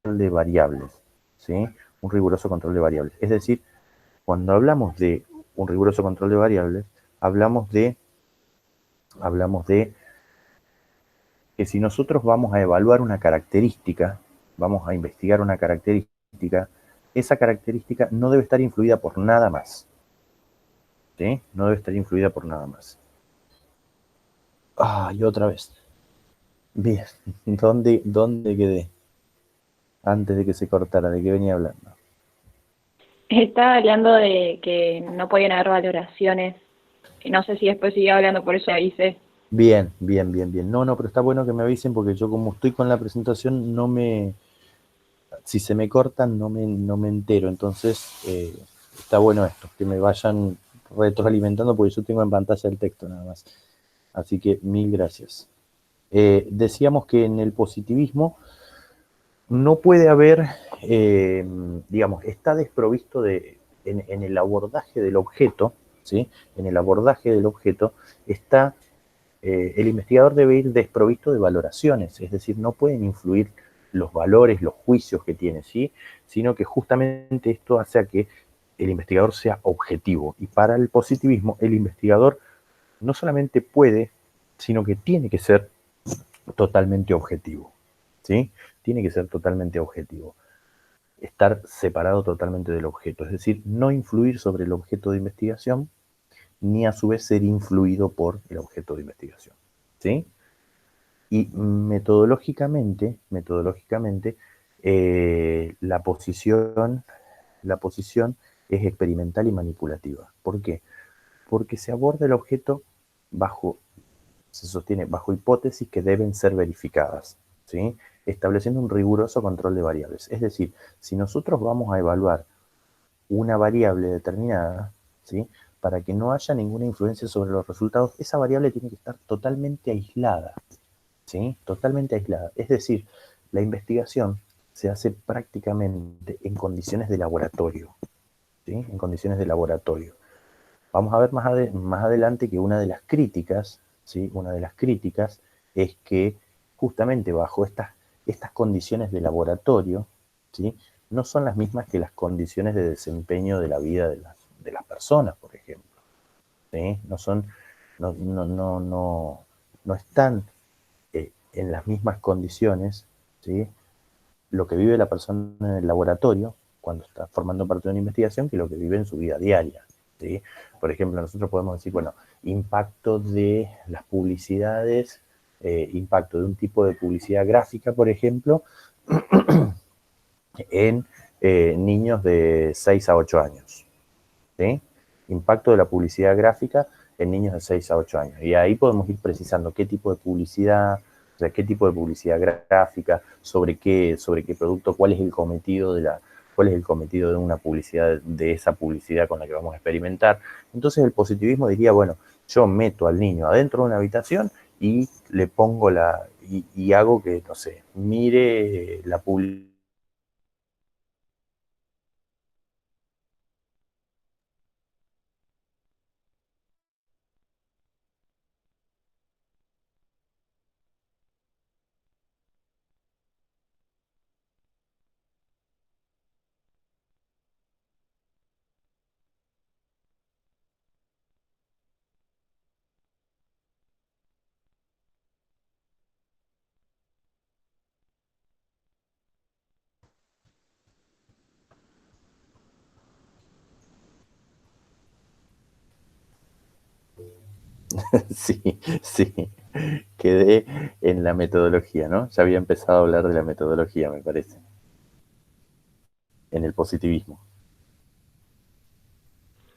de variables, ¿sí? Un riguroso control de variables. Es decir, cuando hablamos de un riguroso control de variables, hablamos de que si nosotros vamos a evaluar una característica, vamos a investigar una característica, esa característica no debe estar influida por nada más, ¿sí? No debe estar influida por nada más. Y otra vez. Bien, ¿dónde quedé? Antes de que se cortara, ¿de qué venía hablando? Estaba hablando de que no podían haber valoraciones. Y no sé si después sigue hablando, por eso avisé. Bien. No, pero está bueno que me avisen porque yo como estoy con la presentación si se me cortan no me entero. Entonces está bueno esto, que me vayan retroalimentando porque yo tengo en pantalla el texto nada más. Así que mil gracias. Decíamos que en el positivismo no puede haber, digamos, está desprovisto en el abordaje del objeto, ¿sí? En el abordaje del objeto está, el investigador debe ir desprovisto de valoraciones, es decir, no pueden influir los valores, los juicios que tiene, ¿sí? Sino que justamente esto hace a que el investigador sea objetivo. Y para el positivismo, el investigador no solamente puede, sino que tiene que ser totalmente objetivo, ¿sí? Tiene que ser totalmente objetivo. Estar separado totalmente del objeto, es decir, no influir sobre el objeto de investigación, ni a su vez ser influido por el objeto de investigación, ¿sí? Y metodológicamente, la posición es experimental y manipulativa. ¿Por qué? Porque se aborda el objeto se sostiene bajo hipótesis que deben ser verificadas, ¿sí? Estableciendo un riguroso control de variables. Es decir, si nosotros vamos a evaluar una variable determinada, ¿sí? Para que no haya ninguna influencia sobre los resultados, esa variable tiene que estar totalmente aislada, ¿sí? Totalmente aislada. Es decir, la investigación se hace prácticamente en condiciones de laboratorio, ¿sí? En condiciones de laboratorio. Vamos a ver más adelante que una de las críticas, ¿sí? Una de las críticas es que justamente bajo estas condiciones de laboratorio, ¿sí? No son las mismas que las condiciones de desempeño de la vida de las personas, por ejemplo, ¿sí? No están en las mismas condiciones, ¿sí? Lo que vive la persona en el laboratorio cuando está formando parte de una investigación que lo que vive en su vida diaria, ¿sí? Por ejemplo, nosotros podemos decir, bueno, impacto de las publicidades, impacto de un tipo de publicidad gráfica, por ejemplo, en niños de 6 a 8 años, ¿sí? Impacto de la publicidad gráfica en niños de 6 a 8 años. Y ahí podemos ir precisando qué tipo de publicidad, O sea, qué tipo de publicidad gráfica, sobre qué producto, cuál es el cometido de una publicidad, de esa publicidad con la que vamos a experimentar. Entonces el positivismo diría, bueno, yo meto al niño adentro de una habitación y le pongo y hago que, no sé, mire la publicidad. Sí, sí, quedé en la metodología, ¿no? Ya había empezado a hablar de la metodología, me parece, en el positivismo.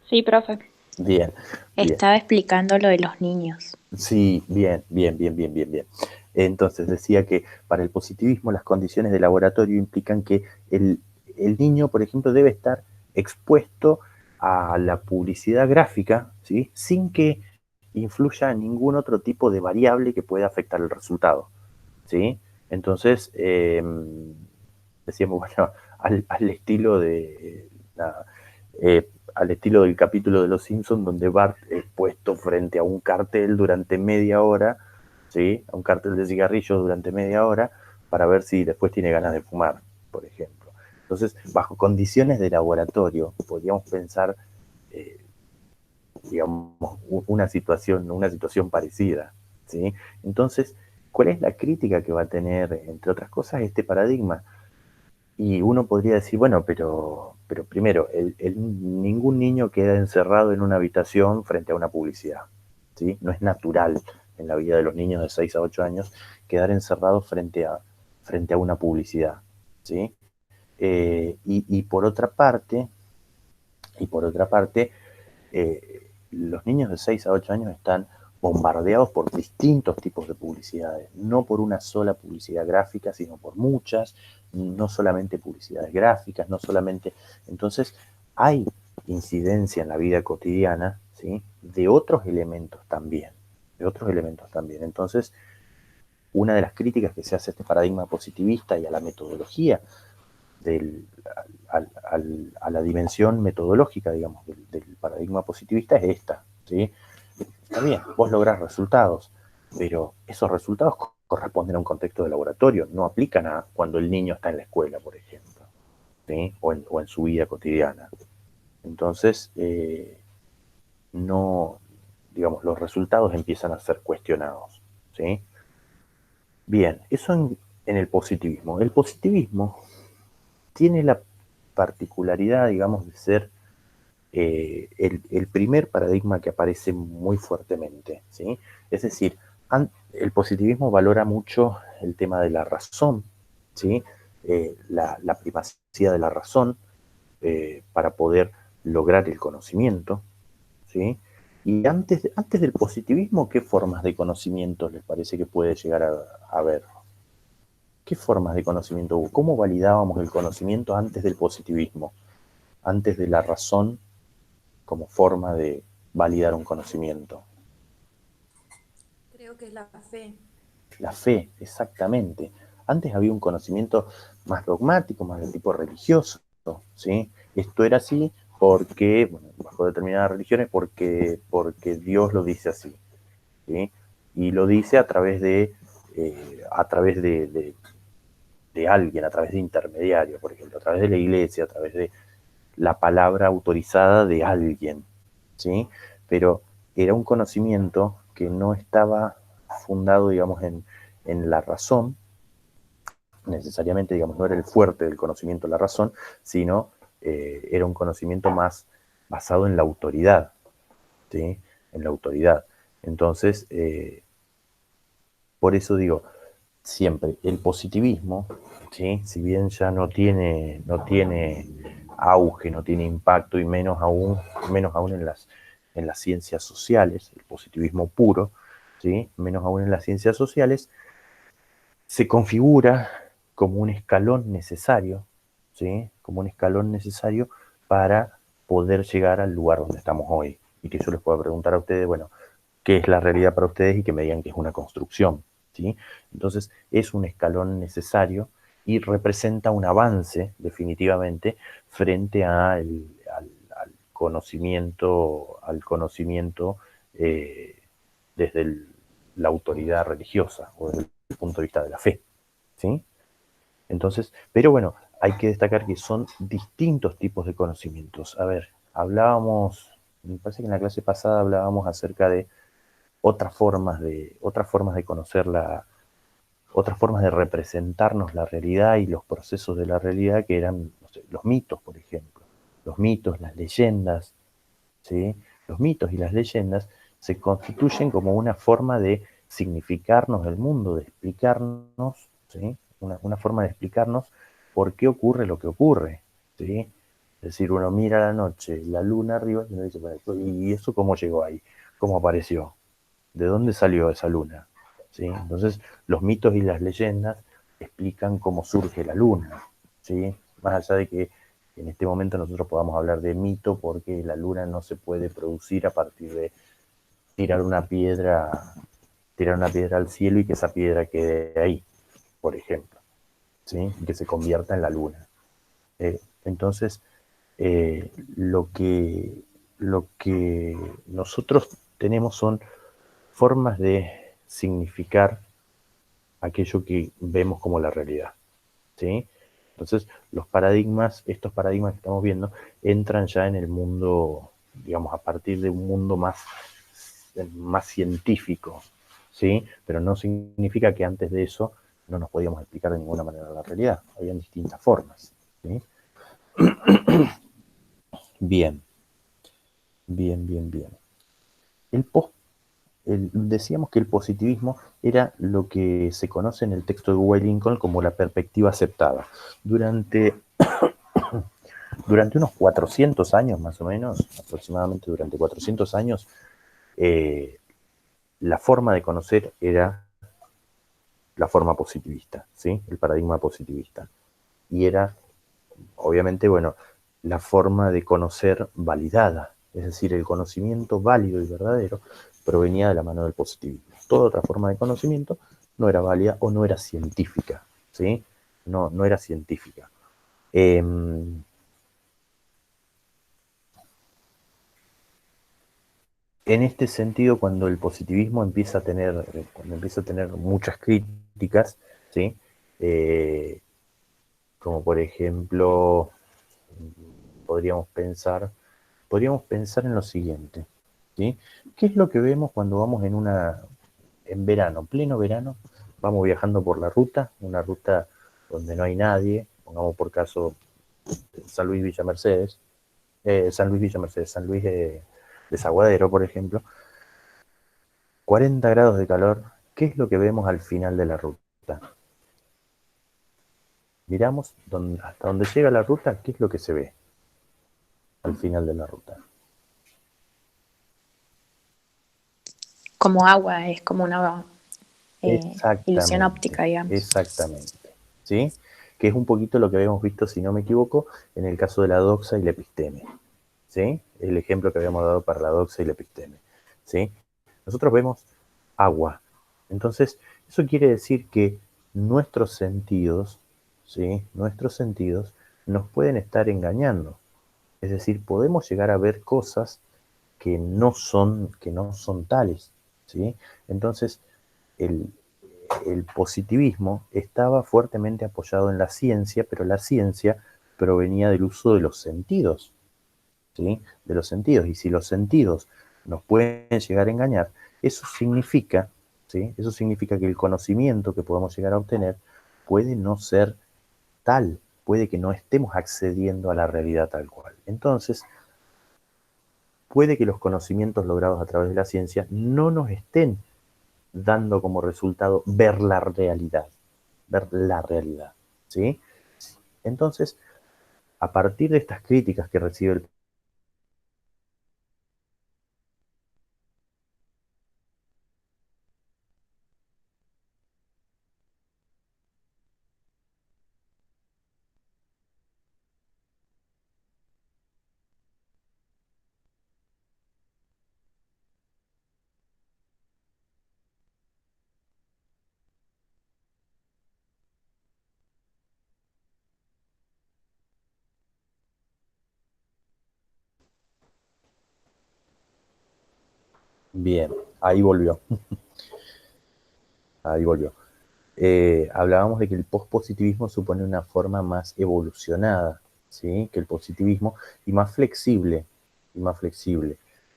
Sí, profe. Bien, bien. Estaba explicando lo de los niños. Sí, bien, bien, bien, bien, bien, bien. Entonces decía que para el positivismo las condiciones de laboratorio implican que el niño, por ejemplo, debe estar expuesto a la publicidad gráfica, ¿sí? Sin que influya ningún otro tipo de variable que pueda afectar el resultado, ¿sí? Entonces, decíamos, bueno, al estilo de al estilo del capítulo de Los Simpsons, donde Bart es puesto frente a un cartel durante media hora, ¿sí? A un cartel de cigarrillos durante media hora, para ver si después tiene ganas de fumar, por ejemplo. Entonces, bajo condiciones de laboratorio, podríamos pensar, eh, digamos, una situación parecida, ¿sí? Entonces, ¿cuál es la crítica que va a tener, entre otras cosas, este paradigma? Y uno podría decir, bueno, pero primero, ningún niño queda encerrado en una habitación frente a una publicidad, ¿sí? No es natural en la vida de los niños de 6 a 8 años quedar encerrados frente a una publicidad, ¿sí? Y por otra parte, los niños de 6 a 8 años están bombardeados por distintos tipos de publicidades, no por una sola publicidad gráfica, sino por muchas, no solamente publicidades gráficas, no solamente... Entonces, hay incidencia en la vida cotidiana, ¿sí? De otros elementos también, de otros elementos también. Entonces, una de las críticas que se hace a este paradigma positivista y a la metodología del, a la dimensión metodológica, digamos, del paradigma positivista es esta, ¿sí? Está bien, vos lográs resultados, pero esos resultados corresponden a un contexto de laboratorio, no aplican a cuando el niño está en la escuela, por ejemplo, ¿sí? O en su vida cotidiana. Entonces, no, digamos, los resultados empiezan a ser cuestionados, ¿sí? Bien, eso en el positivismo. El positivismo tiene la particularidad, digamos, de ser el primer paradigma que aparece muy fuertemente, ¿sí? Es decir, el positivismo valora mucho el tema de la razón, ¿sí? La primacía de la razón para poder lograr el conocimiento, ¿sí? Y antes del positivismo, ¿qué formas de conocimiento les parece que puede llegar a haber? ¿Qué formas de conocimiento hubo? ¿Cómo validábamos el conocimiento antes del positivismo? Antes de la razón como forma de validar un conocimiento. Creo que es la fe. La fe, exactamente. Antes había un conocimiento más dogmático, más de tipo religioso, ¿sí? Esto era así porque, bueno, bajo determinadas religiones, porque Dios lo dice así, ¿sí? Y lo dice a través de alguien, a través de intermediario, por ejemplo, a través de la iglesia, a través de la palabra autorizada de alguien, ¿sí? Pero era un conocimiento que no estaba fundado, digamos, en la razón, necesariamente, digamos, no era el fuerte del conocimiento la razón, sino era un conocimiento más basado en la autoridad, ¿sí? En la autoridad. Entonces, por eso digo, siempre el positivismo, ¿sí? Si bien ya no tiene auge, no tiene impacto y menos aún en las ciencias sociales, el positivismo puro, ¿sí? Menos aún en las ciencias sociales, se configura como un escalón necesario, ¿sí? Como un escalón necesario para poder llegar al lugar donde estamos hoy. Y que yo les pueda preguntar a ustedes, bueno, ¿qué es la realidad para ustedes? Y que me digan que es una construcción, ¿sí? Entonces, es un escalón necesario y representa un avance, definitivamente, frente al conocimiento desde la autoridad religiosa o desde el punto de vista de la fe, ¿sí? Entonces, pero bueno, hay que destacar que son distintos tipos de conocimientos. A ver, me parece que en la clase pasada hablábamos acerca de otras formas de conocer otras formas de representarnos la realidad y los procesos de la realidad que eran, no sé, los mitos, por ejemplo. Los mitos, las leyendas, ¿sí? Los mitos y las leyendas se constituyen como una forma de significarnos el mundo, de explicarnos, ¿sí? Una forma de explicarnos por qué ocurre lo que ocurre, ¿sí? Es decir, uno mira la noche, la luna arriba, y uno dice, ¿y eso cómo llegó ahí? ¿Cómo apareció? ¿De dónde salió esa luna? ¿Sí? Entonces, los mitos y las leyendas explican cómo surge la luna, ¿sí? Más allá de que en este momento nosotros podamos hablar de mito porque la luna no se puede producir a partir de tirar una piedra, tirar una piedra al cielo y que esa piedra quede ahí, por ejemplo, ¿sí? Y que se convierta en la luna. Entonces, lo lo que nosotros tenemos son formas de significar aquello que vemos como la realidad, ¿sí? Entonces, estos paradigmas que estamos viendo, entran ya en el mundo, digamos, a partir de un mundo más científico, ¿sí? Pero no significa que antes de eso no nos podíamos explicar de ninguna manera la realidad. Habían distintas formas, ¿sí? Bien, bien. El post Decíamos que el positivismo era lo que se conoce en el texto de Hugo Lincoln como la perspectiva aceptada. Durante unos 400 años, más o menos, aproximadamente durante 400 años, eh, la forma de conocer era la forma positivista, ¿sí? El paradigma positivista. Y era, obviamente, bueno, la forma de conocer validada, es decir, el conocimiento válido y verdadero provenía de la mano del positivismo. Toda otra forma de conocimiento no era válida o no era científica, ¿sí? No era científica. En este sentido, cuando empieza a tener muchas críticas, ¿sí? Eh, Como por ejemplo, podríamos pensar, podríamos pensar en lo siguiente, ¿sí? ¿Qué es lo que vemos cuando vamos en verano, pleno verano, vamos viajando por la ruta, una ruta donde no hay nadie, pongamos por caso San Luis Villa Mercedes, San Luis de Desaguadero, por ejemplo, 40 grados de calor, ¿qué es lo que vemos al final de la ruta? Miramos hasta donde llega la ruta, ¿qué es lo que se ve al final de la ruta? Como agua, es como una ilusión Exactamente, óptica, digamos. exactamente, ¿sí? Que es un poquito lo que habíamos visto, si no me equivoco, en el caso de la doxa y la episteme, ¿sí? El ejemplo que habíamos dado para la doxa y la episteme, ¿sí? Nosotros vemos agua. Entonces, eso quiere decir que nuestros sentidos, ¿sí? Nuestros sentidos nos pueden estar engañando. Es decir, podemos llegar a ver cosas que no son tales, ¿sí? Entonces, el, el positivismo estaba fuertemente apoyado en la ciencia, pero la ciencia provenía del uso de los sentidos, ¿sí? De los sentidos. Y si los sentidos nos pueden llegar a engañar, eso significa, ¿sí? Eso significa que el conocimiento que podemos llegar a obtener puede no ser tal, puede que no estemos accediendo a la realidad tal cual. Entonces, puede que los conocimientos logrados a través de la ciencia no nos estén dando como resultado ver la realidad, ¿sí? Entonces, a partir de estas críticas que recibe el Bien, ahí volvió. Ahí volvió. Hablábamos de que el pospositivismo supone una forma más evolucionada, ¿sí? Que el positivismo y más flexible,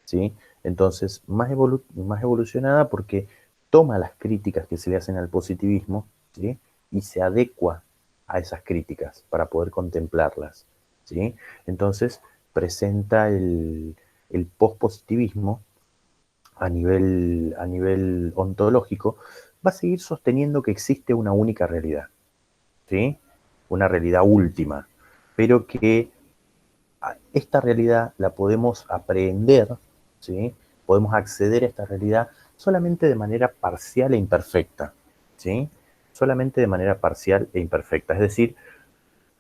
¿sí? Entonces, más evolucionada porque toma las críticas que se le hacen al positivismo, ¿sí? Y se adecua a esas críticas para poder contemplarlas, ¿sí? Entonces, presenta el pospositivismo a nivel ontológico, va a seguir sosteniendo que existe una única realidad, ¿sí? Una realidad última, pero que esta realidad la podemos aprehender, ¿sí? Podemos acceder a esta realidad solamente de manera parcial e imperfecta, ¿sí? Solamente de manera parcial e imperfecta. Es decir,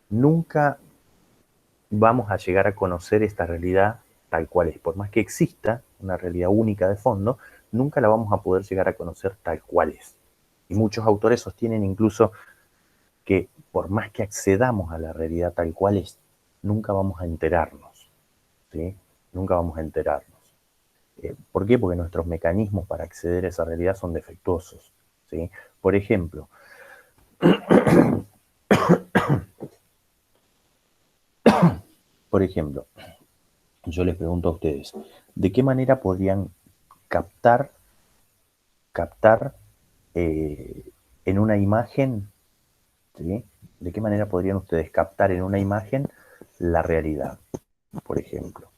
nunca vamos a llegar a conocer esta realidad tal cual es. Por más que exista una realidad única de fondo, nunca la vamos a poder llegar a conocer tal cual es. Y muchos autores sostienen incluso que por más que accedamos a la realidad tal cual es, nunca vamos a enterarnos, ¿sí? Nunca vamos a enterarnos. ¿Por qué? Porque nuestros mecanismos para acceder a esa realidad son defectuosos, ¿sí? Por ejemplo, por ejemplo, yo les pregunto a ustedes, ¿de qué manera podrían captar, captar en una imagen, ¿sí? ¿De qué manera podrían ustedes captar en una imagen la realidad, por ejemplo?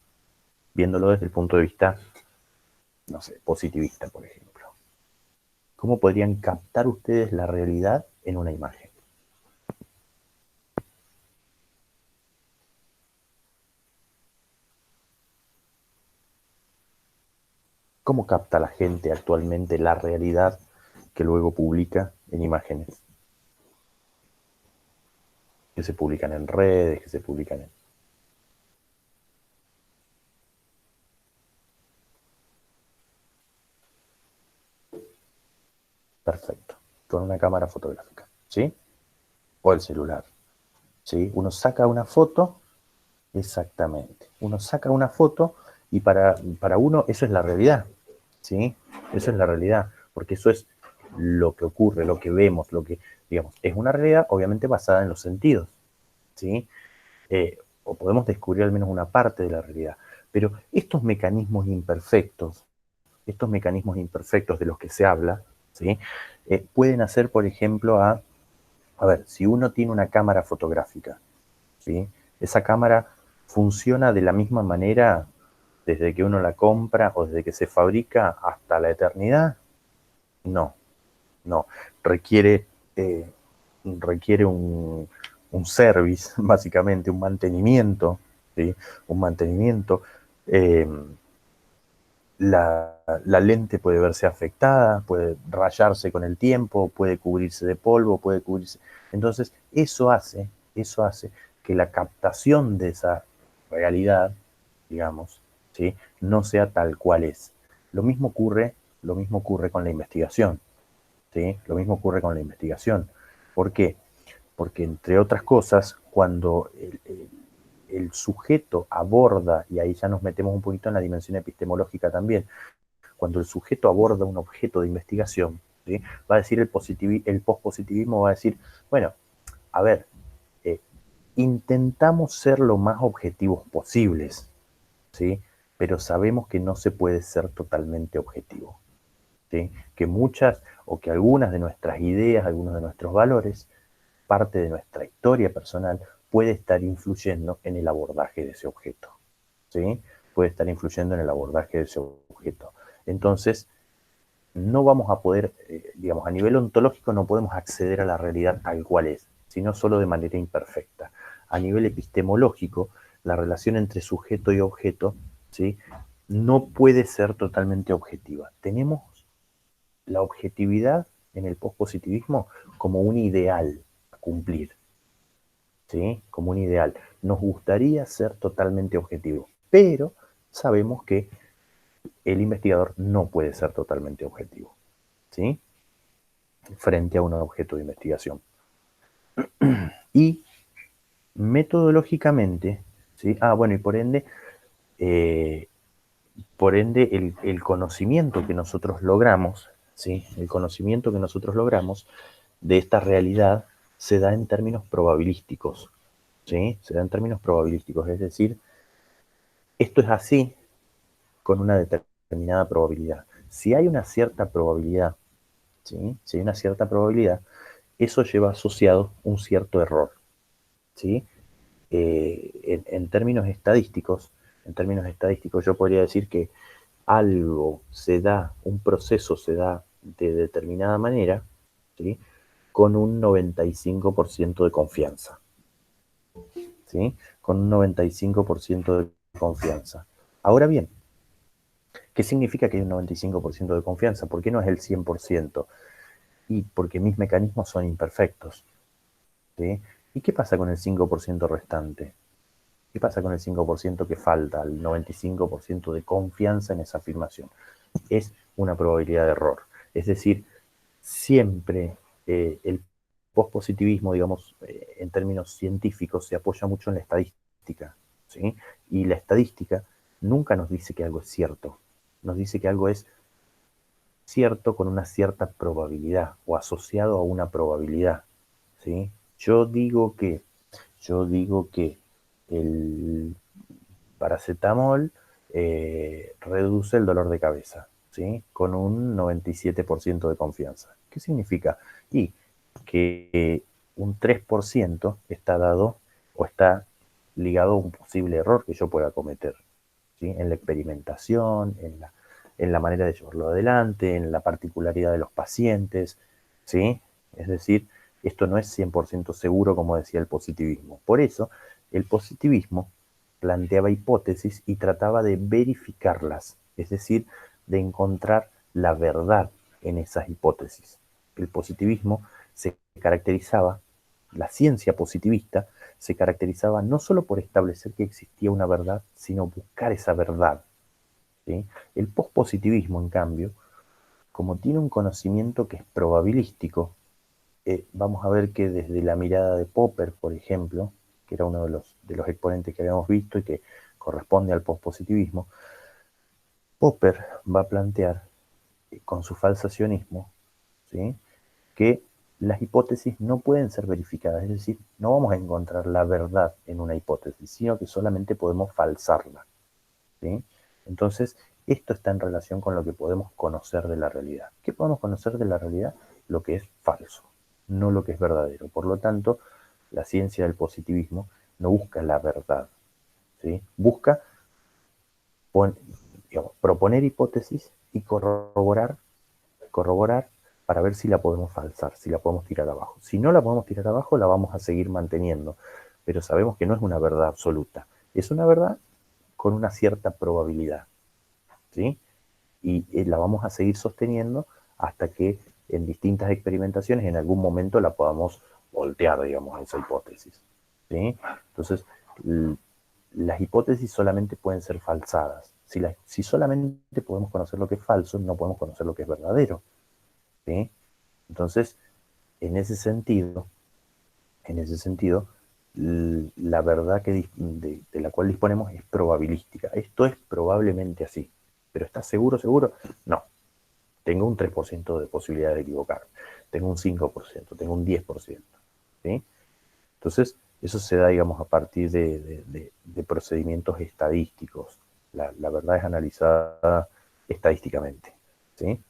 Viéndolo desde el punto de vista, no sé, positivista, por ejemplo. ¿Cómo podrían captar ustedes la realidad en una imagen? ¿Cómo capta la gente actualmente la realidad que luego publica en imágenes? Que se publican en redes, que se publican en... Perfecto. Con una cámara fotográfica, ¿sí? O el celular, ¿sí? Uno saca una foto, exactamente. Uno saca una foto y para uno eso es la realidad, ¿sí? Eso es la realidad, porque eso es lo que ocurre, lo que vemos, lo que, digamos, es una realidad obviamente basada en los sentidos, ¿sí? O podemos descubrir al menos una parte de la realidad. Pero estos mecanismos imperfectos de los que se habla, ¿sí? Pueden hacer, por ejemplo, a ver, si uno tiene una cámara fotográfica, ¿sí? Esa cámara funciona de la misma manera desde que uno la compra o desde que se fabrica hasta la eternidad. No, no. Requiere, eh, requiere un service, básicamente, un mantenimiento, ¿sí? Un mantenimiento. Eh, la lente puede verse afectada, puede rayarse con el tiempo, puede cubrirse de polvo, puede cubrirse. Entonces, eso hace que la captación de esa realidad, digamos, ¿sí? No sea tal cual es. Lo mismo ocurre con la investigación, ¿sí? Lo mismo ocurre con la investigación. ¿Por qué? Porque, entre otras cosas, cuando el sujeto aborda, y ahí ya nos metemos un poquito en la dimensión epistemológica también, cuando el sujeto aborda un objeto de investigación, ¿sí? Va a decir el pospositivismo va a decir, bueno, a ver, eh, intentamos ser lo más objetivos posibles, ¿sí? Pero sabemos que no se puede ser totalmente objetivo, ¿sí? Que muchas o que algunas de nuestras ideas, algunos de nuestros valores, parte de nuestra historia personal, puede estar influyendo en el abordaje de ese objeto, ¿sí? Puede estar influyendo en el abordaje de ese objeto. Entonces, no vamos a poder, digamos, a nivel ontológico no podemos acceder a la realidad tal cual es, sino solo de manera imperfecta. A nivel epistemológico, la relación entre sujeto y objeto, ¿sí? No puede ser totalmente objetiva. Tenemos la objetividad en el pospositivismo como un ideal a cumplir, ¿sí? Como un ideal. Nos gustaría ser totalmente objetivos, pero sabemos que el investigador no puede ser totalmente objetivo, ¿sí? Frente a un objeto de investigación. Y metodológicamente, ¿sí? Bueno, y por ende, eh, por ende, el conocimiento que nosotros logramos, ¿sí? El conocimiento que nosotros logramos de esta realidad se da en términos probabilísticos, ¿sí? Se da en términos probabilísticos, es decir, esto es así con una determinada probabilidad. Si hay una cierta probabilidad, ¿sí? Si hay una cierta probabilidad, eso lleva asociado un cierto error, ¿sí? En términos estadísticos, yo podría decir que algo se da, un proceso se da de determinada manera, ¿sí? Con un 95% de confianza, ¿sí? Con un 95% de confianza. Ahora bien, ¿qué significa que hay un 95% de confianza? ¿Por qué no es el 100%? Y porque mis mecanismos son imperfectos, ¿sí? ¿Y qué pasa con el 5% restante? ¿Qué pasa con el 5% que falta, el 95% de confianza en esa afirmación? Es una probabilidad de error. Es decir, siempre el pospositivismo, digamos, en términos científicos, se apoya mucho en la estadística, ¿sí? Y la estadística nunca nos dice que algo es cierto, nos dice que algo es cierto con una cierta probabilidad o asociado a una probabilidad, ¿sí? Yo digo que el paracetamol reduce el dolor de cabeza, ¿sí? Con un 97% de confianza. ¿Qué significa? Y que un 3% está dado o está ligado a un posible error que yo pueda cometer, ¿sí? En la experimentación, en la manera de llevarlo adelante, en la particularidad de los pacientes, ¿sí? Es decir, esto no es 100% seguro como decía el positivismo. Por eso, el positivismo planteaba hipótesis y trataba de verificarlas, es decir, de encontrar la verdad en esas hipótesis. El positivismo se caracterizaba, la ciencia positivista se caracterizaba no solo por establecer que existía una verdad, sino buscar esa verdad, ¿sí? El pospositivismo, en cambio, como tiene un conocimiento que es probabilístico, vamos a ver que desde la mirada de Popper, por ejemplo, que era uno de los exponentes que habíamos visto y que corresponde al pospositivismo, Popper va a plantear con su falsacionismo, ¿sí? Que las hipótesis no pueden ser verificadas, es decir, no vamos a encontrar la verdad en una hipótesis, sino que solamente podemos falsarla, ¿sí? Entonces, esto está en relación con lo que podemos conocer de la realidad. ¿Qué podemos conocer de la realidad? Lo que es falso, no lo que es verdadero. Por lo tanto, la ciencia del positivismo no busca la verdad, ¿sí? Busca proponer hipótesis y corroborar para ver si la podemos falsar, si la podemos tirar abajo. Si no la podemos tirar abajo, la vamos a seguir manteniendo, pero sabemos que no es una verdad absoluta, es una verdad con una cierta probabilidad, ¿sí? Y la vamos a seguir sosteniendo hasta que en distintas experimentaciones en algún momento la podamos voltear, digamos, a esa hipótesis, ¿sí? Entonces, las hipótesis solamente pueden ser falsadas. Si solamente podemos conocer lo que es falso, no podemos conocer lo que es verdadero, ¿sí? Entonces, en ese sentido, la verdad de la cual disponemos es probabilística. Esto es probablemente así. ¿Pero estás seguro, seguro? No. Tengo un 3% de posibilidad de equivocarme. Tengo un 5%, tengo un 10%. ¿Sí? Entonces, eso se da, digamos, a partir de procedimientos estadísticos. La verdad es analizada estadísticamente, ¿sí?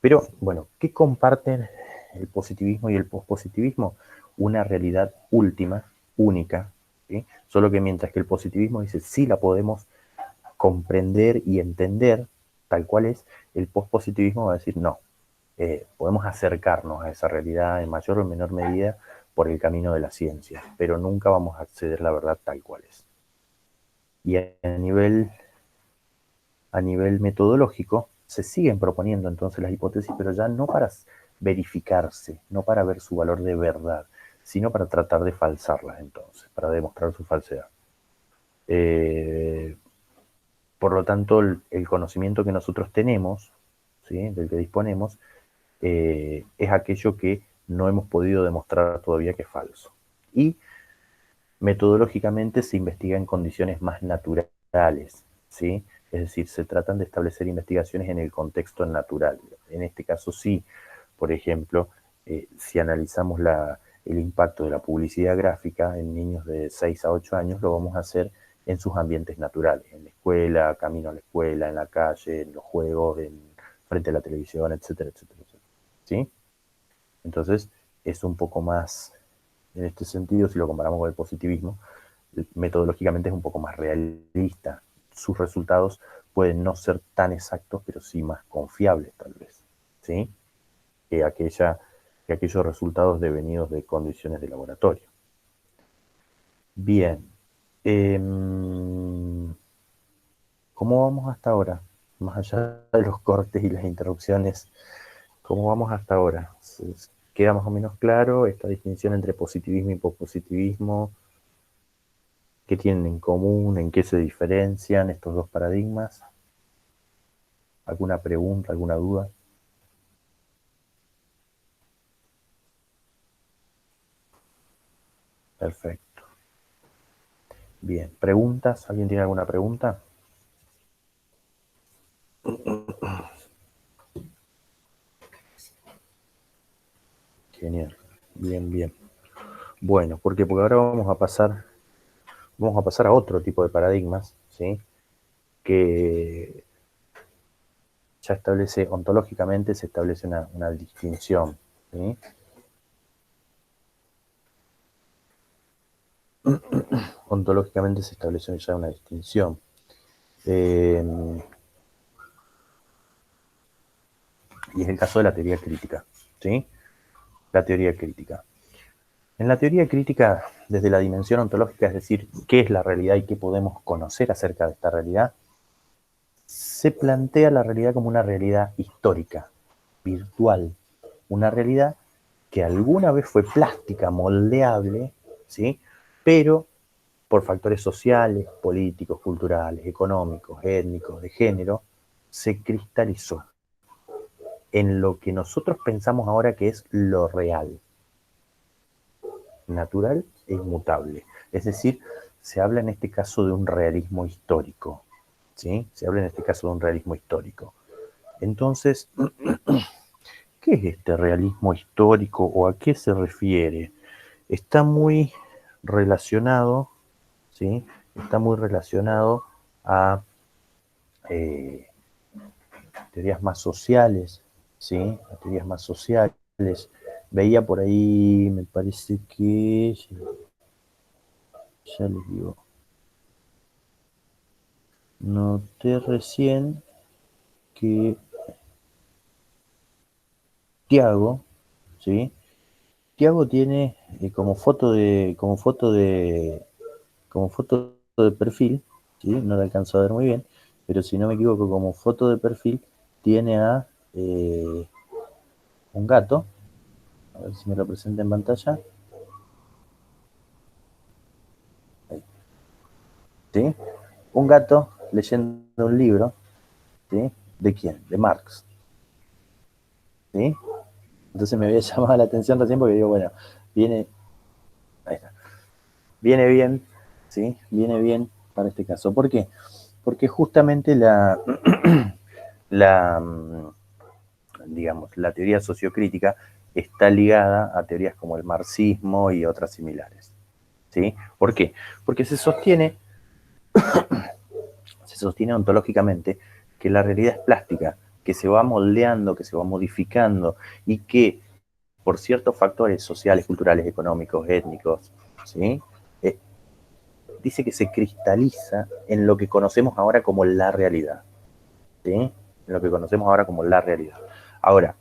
Pero, bueno, ¿qué comparten el positivismo y el pospositivismo? Una realidad última, única, ¿sí? Solo que mientras que el positivismo dice sí la podemos comprender y entender tal cual es, el pospositivismo va a decir no, podemos acercarnos a esa realidad en mayor o menor medida por el camino de la ciencia, pero nunca vamos a acceder a la verdad tal cual es. Y a nivel metodológico, se siguen proponiendo entonces las hipótesis, pero ya no para verificarse, no para ver su valor de verdad, sino para tratar de falsarlas entonces, para demostrar su falsedad. Por lo tanto, el conocimiento que nosotros tenemos, ¿sí? Del que disponemos, es aquello que no hemos podido demostrar todavía que es falso. Y metodológicamente se investiga en condiciones más naturales, ¿sí? Es decir, se tratan de establecer investigaciones en el contexto natural. En este caso sí, por ejemplo, si analizamos el impacto de la publicidad gráfica en niños de 6 a 8 años, lo vamos a hacer en sus ambientes naturales, en la escuela, camino a la escuela, en la calle, en los juegos, frente a la televisión, etcétera, etcétera, etcétera. ¿Sí? Entonces, es un poco más, en este sentido, si lo comparamos con el positivismo, metodológicamente es un poco más realista. Sus resultados pueden no ser tan exactos, pero sí más confiables, tal vez, ¿sí? Que aquellos resultados devenidos de condiciones de laboratorio. Bien. ¿Cómo vamos hasta ahora? Más allá de los cortes y las interrupciones, ¿cómo vamos hasta ahora? ¿Queda más o menos claro esta distinción entre positivismo y pospositivismo? ¿Qué tienen en común? ¿En qué se diferencian estos dos paradigmas? ¿Alguna pregunta, alguna duda? Perfecto. Bien, ¿preguntas? ¿Alguien tiene alguna pregunta? Genial. Bien, bien. Bueno, ¿por qué? Porque ahora vamos a pasar a otro tipo de paradigmas, ¿sí? Que ya ontológicamente se establece una distinción, ¿sí? Ontológicamente se establece ya una distinción. Y es el caso de la teoría crítica, ¿sí? La teoría crítica. En la teoría crítica, desde la dimensión ontológica, es decir, qué es la realidad y qué podemos conocer acerca de esta realidad, se plantea la realidad como una realidad histórica, virtual, una realidad que alguna vez fue plástica, moldeable, ¿sí? Pero por factores sociales, políticos, culturales, económicos, étnicos, de género, se cristalizó en lo que nosotros pensamos ahora que es lo real, natural e inmutable. Es decir, se habla en este caso de un realismo histórico, ¿sí? Se habla en este caso de un realismo histórico. Entonces, ¿qué es este realismo histórico o a qué se refiere? Está muy relacionado, ¿sí? Está muy relacionado a teorías más sociales, ¿sí? A teorías más sociales. Veía por ahí, me parece que, ya les digo, noté recién que Tiago, ¿sí? Tiago tiene como foto de perfil, ¿sí? No lo alcanzo a ver muy bien, pero si no me equivoco, como foto de perfil tiene a un gato, a ver si me lo presenta en pantalla, ahí, ¿sí? Un gato leyendo un libro, ¿sí? ¿De quién? De Marx, ¿sí? Entonces me había llamado la atención recién porque digo, bueno, viene, ahí está, viene bien, ¿sí? Viene bien para este caso. ¿Por qué? Porque justamente la digamos, la teoría sociocrítica está ligada a teorías como el marxismo y otras similares, ¿sí? ¿Por qué? Porque se sostiene ontológicamente que la realidad es plástica, que se va moldeando, que se va modificando y que por ciertos factores sociales, culturales, económicos, étnicos, ¿sí? Dice que se cristaliza en lo que conocemos ahora como la realidad, ¿sí? En lo que conocemos ahora como la realidad. Ahora,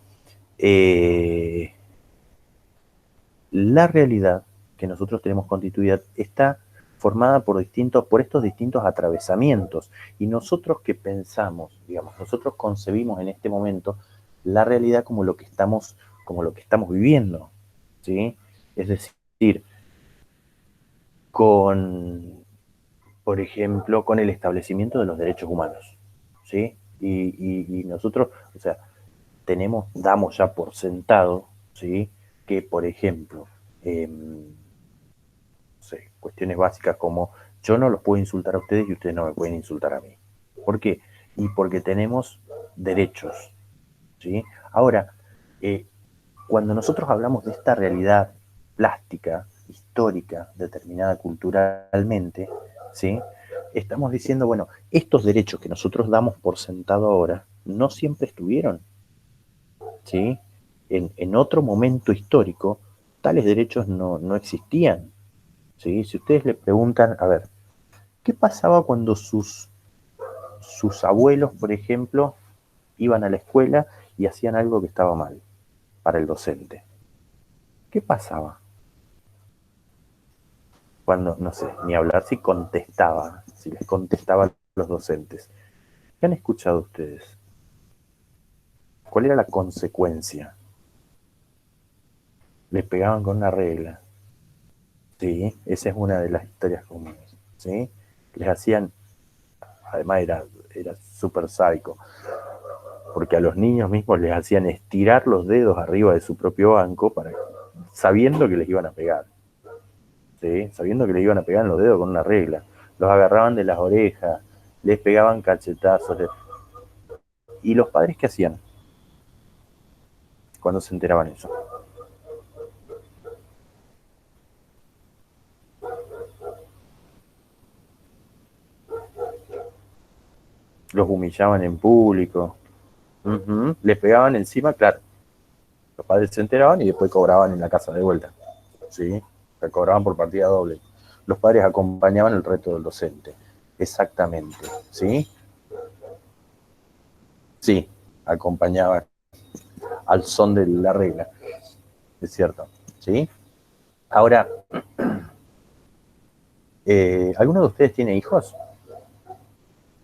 la realidad que nosotros tenemos constituida está formada por estos distintos atravesamientos. Y nosotros que pensamos, digamos, nosotros concebimos en este momento la realidad como lo que estamos viviendo, ¿sí? Es decir, por ejemplo, con el establecimiento de los derechos humanos, ¿sí? Y nosotros, o sea, damos ya por sentado, ¿sí? Que, por ejemplo, no sé, cuestiones básicas como yo no los puedo insultar a ustedes y ustedes no me pueden insultar a mí, ¿Por qué? Y porque tenemos derechos, ¿sí? Ahora, cuando nosotros hablamos de esta realidad plástica, histórica, determinada culturalmente, ¿sí? Estamos diciendo, bueno, estos derechos que nosotros damos por sentado ahora, no siempre estuvieron, ¿sí? En otro momento histórico, tales derechos no existían, ¿sí? Si ustedes le preguntan, a ver, ¿qué pasaba cuando sus abuelos, por ejemplo, iban a la escuela y hacían algo que estaba mal para el docente? ¿Qué pasaba? Cuando, no sé, ni hablar si contestaba, si les contestaban los docentes. ¿Qué han escuchado ustedes? ¿Cuál era la consecuencia? Les pegaban con una regla. Sí, esa es una de las historias comunes. ¿Sí? Les hacían, además era súper sádico, porque a los niños mismos les hacían estirar los dedos arriba de su propio banco sabiendo que les iban a pegar. ¿Sí? Sabiendo que les iban a pegar en los dedos con una regla. Los agarraban de las orejas, les pegaban cachetazos. ¿Y los padres qué hacían cuando se enteraban de eso? Los humillaban en público. Les pegaban encima, claro. Los padres se enteraban y después cobraban en la casa de vuelta. ¿Sí? Se cobraban por partida doble. Los padres acompañaban el reto del docente. Exactamente. ¿Sí? Sí, acompañaban al son de la regla. Es cierto. ¿Sí? Ahora, ¿alguno de ustedes tiene hijos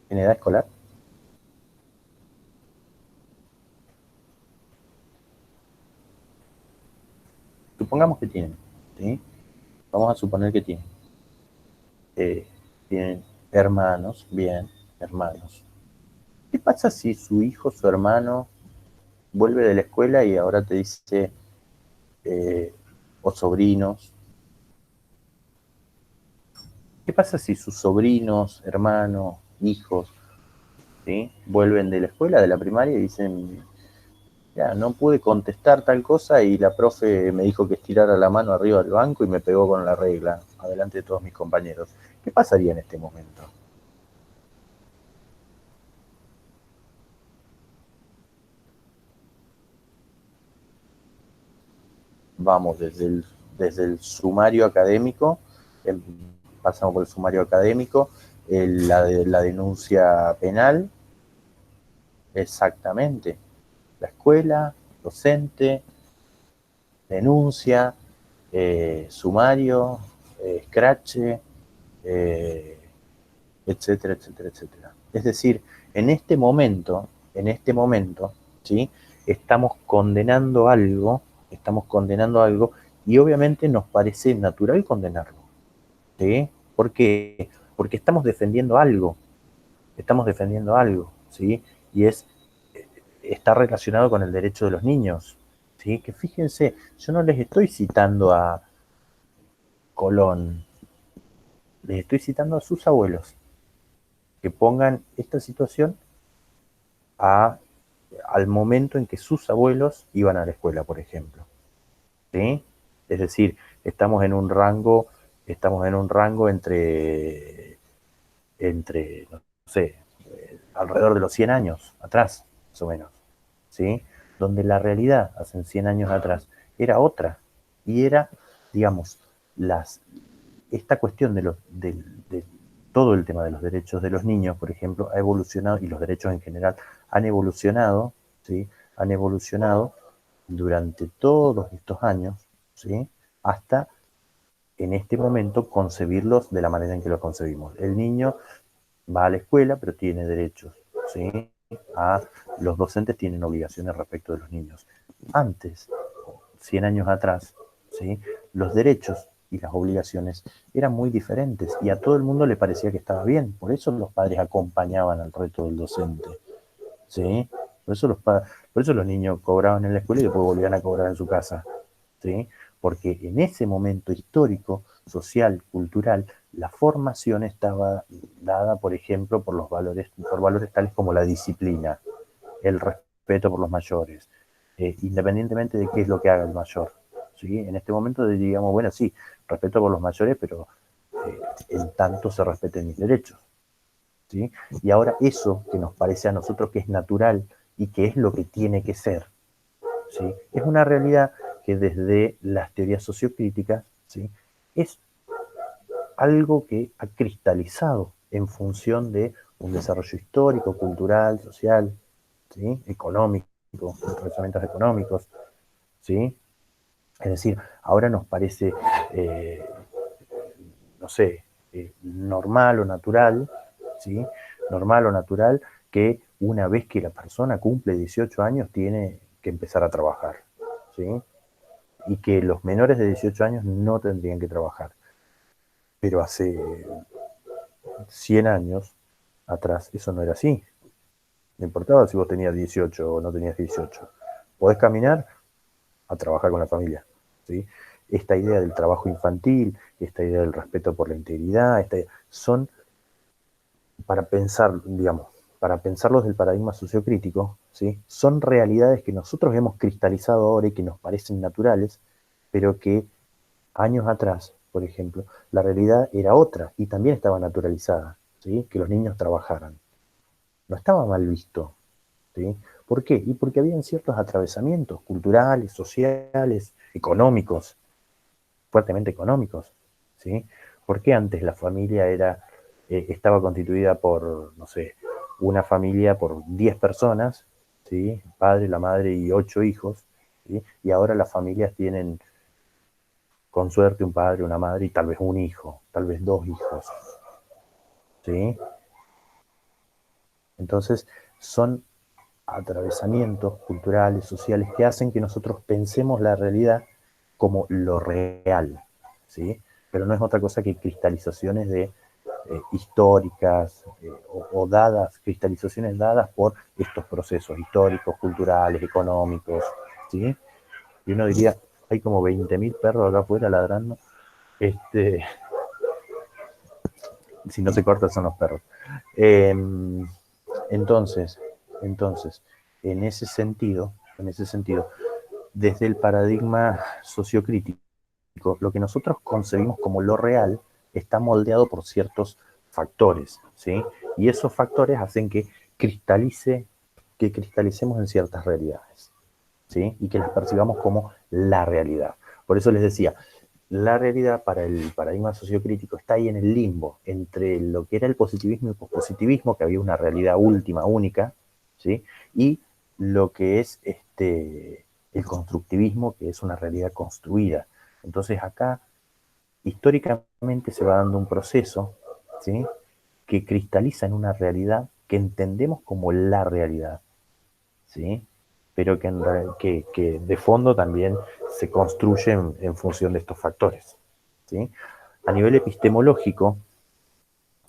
en edad escolar? Supongamos que tienen, ¿sí? Vamos a suponer que tienen. Tienen hermanos, bien, hermanos. ¿Qué pasa si su hijo, su hermano, vuelve de la escuela y ahora te dice, o sobrinos? ¿Qué pasa si sus sobrinos, hermanos, hijos, ¿sí? Vuelven de la escuela, de la primaria y dicen, ya, no pude contestar tal cosa y la profe me dijo que estirara la mano arriba del banco y me pegó con la regla, adelante de todos mis compañeros? ¿Qué pasaría en este momento? Vamos desde el sumario académico, pasamos por el sumario académico, la denuncia penal, exactamente, la escuela, docente, denuncia, sumario, escrache, etcétera, etcétera, etcétera. Es decir, en este momento, ¿sí? Estamos condenando algo y obviamente nos parece natural condenarlo, ¿sí? ¿Por qué? Porque estamos defendiendo algo, ¿sí? Y está relacionado con el derecho de los niños, ¿sí? Que fíjense, yo no les estoy citando a Colón, les estoy citando a sus abuelos, que pongan esta situación al momento en que sus abuelos iban a la escuela, por ejemplo, ¿sí? Es decir, estamos en un rango entre no sé, alrededor de los 100 años atrás, más o menos, ¿sí? Donde la realidad hace 100 años atrás era otra, y era, digamos, esta cuestión de todo el tema de los derechos de los niños, por ejemplo, ha evolucionado, y los derechos en general han evolucionado, ¿sí? Han evolucionado durante todos estos años, ¿sí? Hasta en este momento concebirlos de la manera en que los concebimos. El niño va a la escuela, pero tiene derechos, ¿sí? Los docentes tienen obligaciones respecto de los niños. Antes, 100 años atrás, ¿sí? Los derechos y las obligaciones eran muy diferentes y a todo el mundo le parecía que estaba bien. Por eso los padres acompañaban al reto del docente, ¿sí? Por eso los niños cobraban en la escuela y después volvían a cobrar en su casa, ¿sí? Porque en ese momento histórico, social, cultural, La formación estaba dada, por ejemplo, por valores tales como la disciplina, el respeto por los mayores, independientemente de qué es lo que haga el mayor. ¿Sí? En este momento diríamos, bueno, sí, respeto por los mayores, pero en tanto se respeten mis derechos. ¿Sí? Y ahora eso que nos parece a nosotros que es natural y que es lo que tiene que ser, ¿sí? Es una realidad que desde las teorías sociocríticas, ¿sí?, es algo que ha cristalizado en función de un desarrollo histórico, cultural, social, ¿sí?, económico, razonamientos económicos, ¿sí? Es decir, ahora nos parece, no sé, normal o natural, ¿sí? Normal o natural que una vez que la persona cumple 18 años tiene que empezar a trabajar, ¿sí? Y que los menores de 18 años no tendrían que trabajar. Pero hace 100 años atrás eso no era así. No importaba si vos tenías 18 o no tenías 18. Podés caminar a trabajar con la familia, ¿sí? Esta idea del trabajo infantil, esta idea del respeto por la integridad, son para pensar, digamos, para pensarlos del paradigma sociocrítico, ¿sí?, son realidades que nosotros hemos cristalizado ahora y que nos parecen naturales, pero que años atrás, por ejemplo, la realidad era otra y también estaba naturalizada, ¿sí?, que los niños trabajaran. No estaba mal visto, ¿sí? ¿Por qué? Y porque habían ciertos atravesamientos culturales, sociales, económicos, fuertemente económicos, ¿sí? ¿Por qué antes la familia estaba constituida por, no sé, una familia por 10 personas, ¿sí?, el padre, la madre y 8 hijos, ¿sí?, y ahora las familias tienen, con suerte, un padre, una madre y tal vez un hijo, tal vez 2 hijos, ¿sí? Entonces, son atravesamientos culturales, sociales, que hacen que nosotros pensemos la realidad como lo real, ¿sí? Pero no es otra cosa que cristalizaciones históricas o dadas, cristalizaciones dadas por estos procesos históricos, culturales, económicos, ¿sí? Y uno diría, hay como 20.000 perros acá afuera ladrando, si no se corta son los perros. Eh, entonces, en ese sentido, desde el paradigma sociocrítico, lo que nosotros concebimos como lo real está moldeado por ciertos factores, ¿sí? Y esos factores hacen que cristalicemos en ciertas realidades, ¿sí? Y que las percibamos como la realidad. Por eso les decía, la realidad para el paradigma sociocrítico está ahí en el limbo, entre lo que era el positivismo y el pospositivismo, que había una realidad última, única, ¿sí?, y lo que es el constructivismo, que es una realidad construida. Entonces acá, históricamente, se va dando un proceso, ¿sí?, que cristaliza en una realidad que entendemos como la realidad, ¿sí?, pero que de fondo también se construye en función de estos factores, ¿sí? A nivel epistemológico,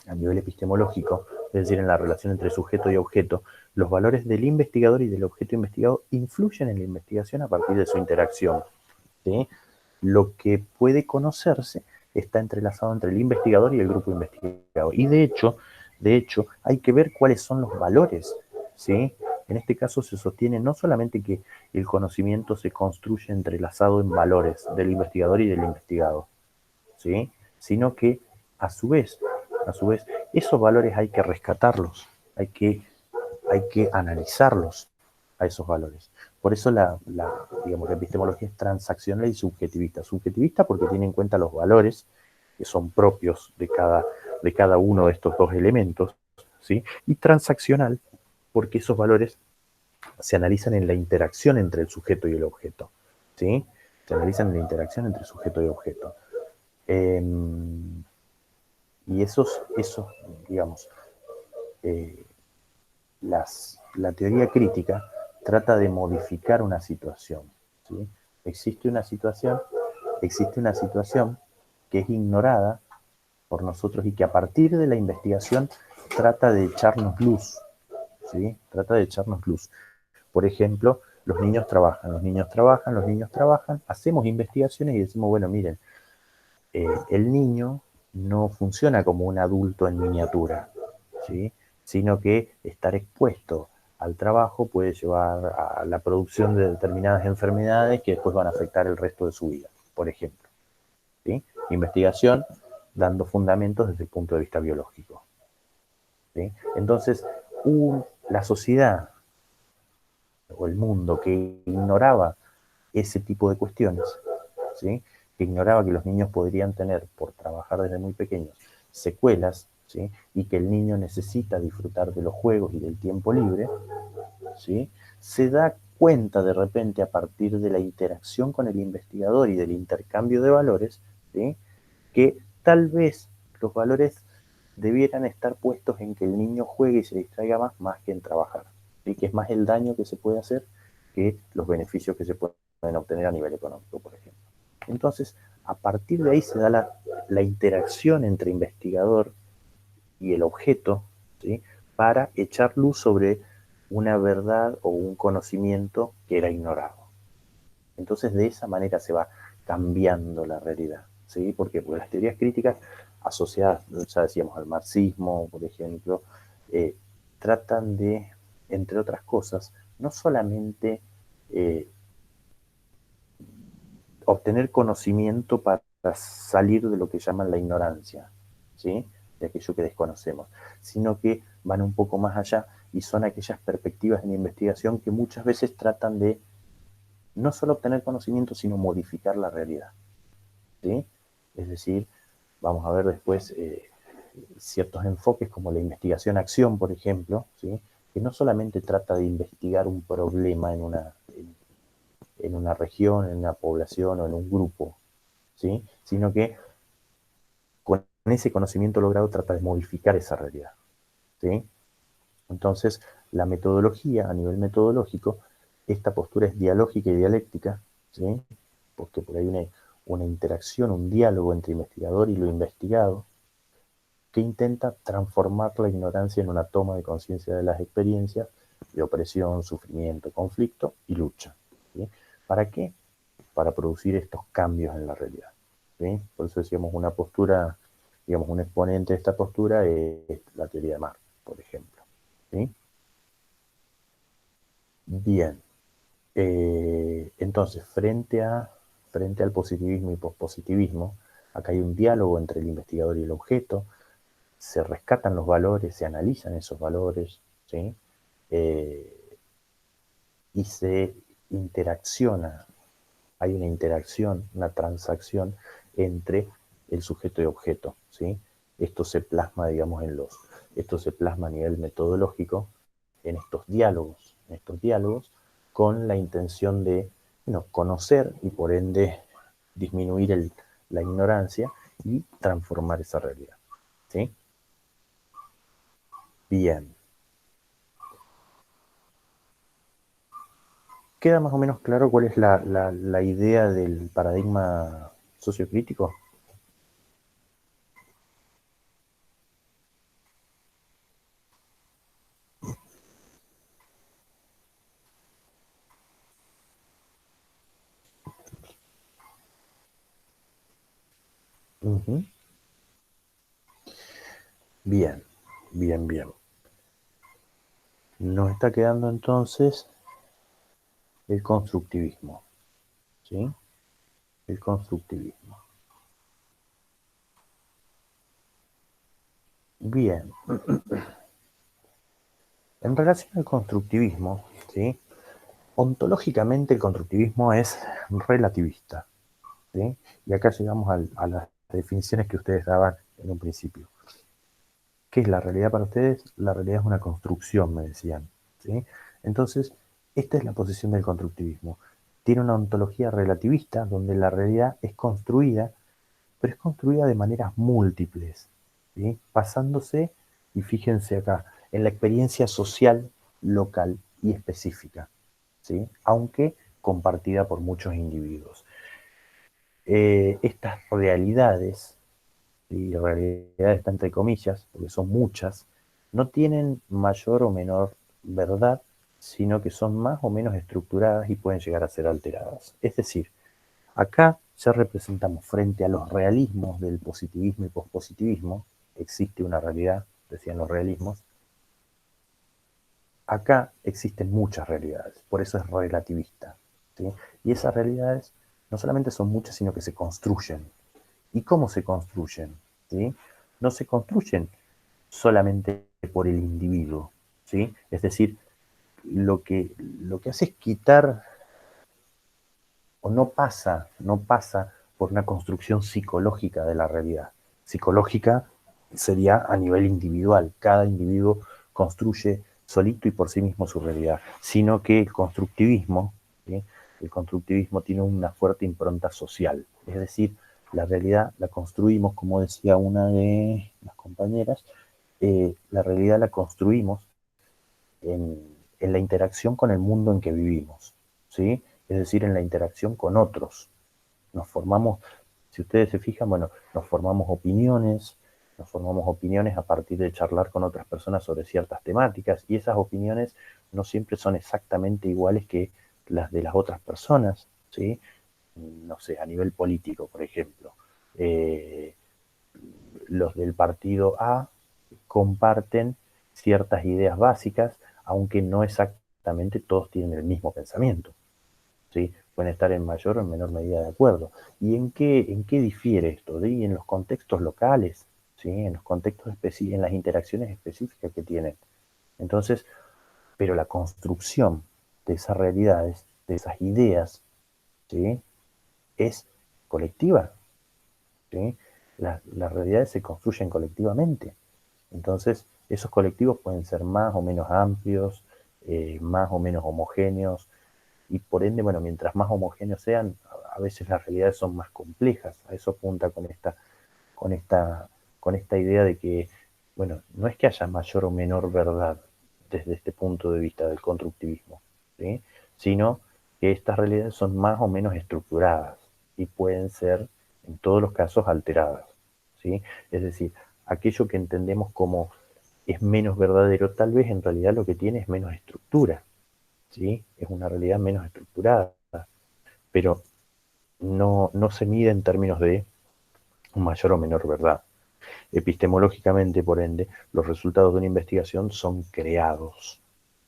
es decir, en la relación entre sujeto y objeto, los valores del investigador y del objeto investigado influyen en la investigación a partir de su interacción, ¿sí? Lo que puede conocerse está entrelazado entre el investigador y el grupo investigado. Y de hecho, hay que ver cuáles son los valores, ¿sí? En este caso se sostiene no solamente que el conocimiento se construye entrelazado en valores del investigador y del investigado, ¿sí?, sino que a su vez, esos valores hay que rescatarlos, hay que analizarlos a esos valores. Por eso digamos, la epistemología es transaccional y subjetivista. Subjetivista porque tiene en cuenta los valores que son propios de cada uno de estos dos elementos, ¿sí? Y transaccional porque esos valores se analizan en la interacción entre el sujeto y el objeto, ¿sí? Se analizan en la interacción entre sujeto y objeto. Y digamos, la teoría crítica trata de modificar una situación, ¿sí? Existe una situación que es ignorada por nosotros y que a partir de la investigación trata de echarnos luz, ¿sí? Trata de echarnos luz. Por ejemplo, los niños trabajan, hacemos investigaciones y decimos, bueno, miren, el niño no funciona como un adulto en miniatura, ¿sí? Sino que estar expuesto al trabajo puede llevar a la producción de determinadas enfermedades que después van a afectar el resto de su vida, por ejemplo. ¿Sí? Investigación dando fundamentos desde el punto de vista biológico. ¿Sí? Entonces, la sociedad o el mundo que ignoraba ese tipo de cuestiones, ¿sí? Que ignoraba que los niños podrían tener, por trabajar desde muy pequeños, secuelas, ¿sí? Y que el niño necesita disfrutar de los juegos y del tiempo libre, ¿sí? Se da cuenta de repente a partir de la interacción con el investigador y del intercambio de valores, ¿sí? Que tal vez los valores debieran estar puestos en que el niño juegue y se distraiga más que en trabajar, ¿sí? Que es más el daño que se puede hacer que los beneficios que se pueden obtener a nivel económico, por ejemplo. Entonces, a partir de ahí se da la interacción entre investigador y el objeto, ¿sí? Para echar luz sobre una verdad o un conocimiento que era ignorado. Entonces, de esa manera se va cambiando la realidad, ¿sí? Porque las teorías críticas asociadas, ya decíamos, al marxismo, por ejemplo, tratan de, entre otras cosas, no solamente eh, obtener conocimiento para salir de lo que llaman la ignorancia, ¿sí? De aquello que desconocemos, sino que van un poco más allá y son aquellas perspectivas en investigación que muchas veces tratan de no solo obtener conocimiento, sino modificar la realidad, ¿sí? Es decir, vamos a ver después ciertos enfoques como la investigación-acción, por ejemplo, ¿sí? Que no solamente trata de investigar un problema en una región, en una población o en un grupo, ¿sí? Sino que con ese conocimiento logrado trata de modificar esa realidad, ¿sí? Entonces, la metodología, a nivel metodológico, esta postura es dialógica y dialéctica, ¿sí? Porque por ahí una interacción, un diálogo entre investigador y lo investigado, que intenta transformar la ignorancia en una toma de conciencia de las experiencias de opresión, sufrimiento, conflicto y lucha, ¿sí? ¿Para qué? Para producir estos cambios en la realidad, ¿sí? Por eso decíamos una postura, digamos, un exponente de esta postura es la teoría de Marx, por ejemplo, ¿sí? Bien, entonces, frente al positivismo y pospositivismo, acá hay un diálogo entre el investigador y el objeto, se rescatan los valores, se analizan esos valores, ¿sí? Eh, y se interacciona, hay una interacción, una transacción entre el sujeto y objeto, ¿sí? Esto se plasma, digamos, esto se plasma a nivel metodológico en estos diálogos con la intención de, bueno, conocer y por ende disminuir la ignorancia y transformar esa realidad, ¿sí? Bien. ¿Queda más o menos claro cuál es la idea del paradigma sociocrítico? Ujú. Bien, bien, bien. Nos está quedando entonces el constructivismo, ¿sí? El constructivismo. Bien. En relación al constructivismo, ¿sí? Ontológicamente el constructivismo es relativista, ¿sí? Y acá llegamos a las definiciones que ustedes daban en un principio. ¿Qué es la realidad para ustedes? La realidad es una construcción, me decían, ¿sí? Entonces, esta es la posición del constructivismo. Tiene una ontología relativista donde la realidad es construida, pero es construida de maneras múltiples, ¿sí? Basándose, y fíjense acá, en la experiencia social, local y específica, ¿sí? Aunque compartida por muchos individuos. Estas realidades, y realidad está entre comillas, porque son muchas, no tienen mayor o menor verdad, sino que son más o menos estructuradas y pueden llegar a ser alteradas. Es decir, acá ya representamos frente a los realismos del positivismo y pospositivismo, existe una realidad, decían los realismos, acá existen muchas realidades, por eso es relativista, ¿sí? Y esas realidades no solamente son muchas, sino que se construyen. ¿Y cómo se construyen? ¿Sí? No se construyen solamente por el individuo, ¿sí? Es decir, lo que hace es quitar, o no pasa por una construcción psicológica de la realidad. Psicológica sería a nivel individual, cada individuo construye solito y por sí mismo su realidad, sino que el constructivismo, ¿sí? El constructivismo tiene una fuerte impronta social, es decir, la realidad la construimos, como decía una de las compañeras, la realidad la construimos en la interacción con el mundo en que vivimos, ¿sí? Es decir, en la interacción con otros. Nos formamos, si ustedes se fijan, bueno, nos formamos opiniones a partir de charlar con otras personas sobre ciertas temáticas, y esas opiniones no siempre son exactamente iguales que las de las otras personas, ¿sí? No sé, a nivel político, por ejemplo. Eh, los del partido A comparten ciertas ideas básicas, aunque no exactamente todos tienen el mismo pensamiento, ¿sí? Pueden estar en mayor o en menor medida de acuerdo. ¿Y en qué difiere esto? ¿Sí? En los contextos locales, ¿sí? En los contextos en las interacciones específicas que tienen. Entonces, pero la construcción de esas realidades, de esas ideas, ¿sí? Es colectiva, ¿sí? Las realidades se construyen colectivamente. Entonces, esos colectivos pueden ser más o menos amplios, más o menos homogéneos, y por ende, bueno, mientras más homogéneos sean, a veces las realidades son más complejas. A eso apunta con esta, con esta idea de que, bueno, no es que haya mayor o menor verdad desde este punto de vista del constructivismo, ¿sí? Sino que estas realidades son más o menos estructuradas y pueden ser, en todos los casos, alteradas, ¿sí? Es decir, aquello que entendemos como es menos verdadero, tal vez en realidad lo que tiene es menos estructura, ¿sí? Es una realidad menos estructurada, pero no se mide en términos de mayor o menor verdad. Epistemológicamente, por ende, los resultados de una investigación son creados,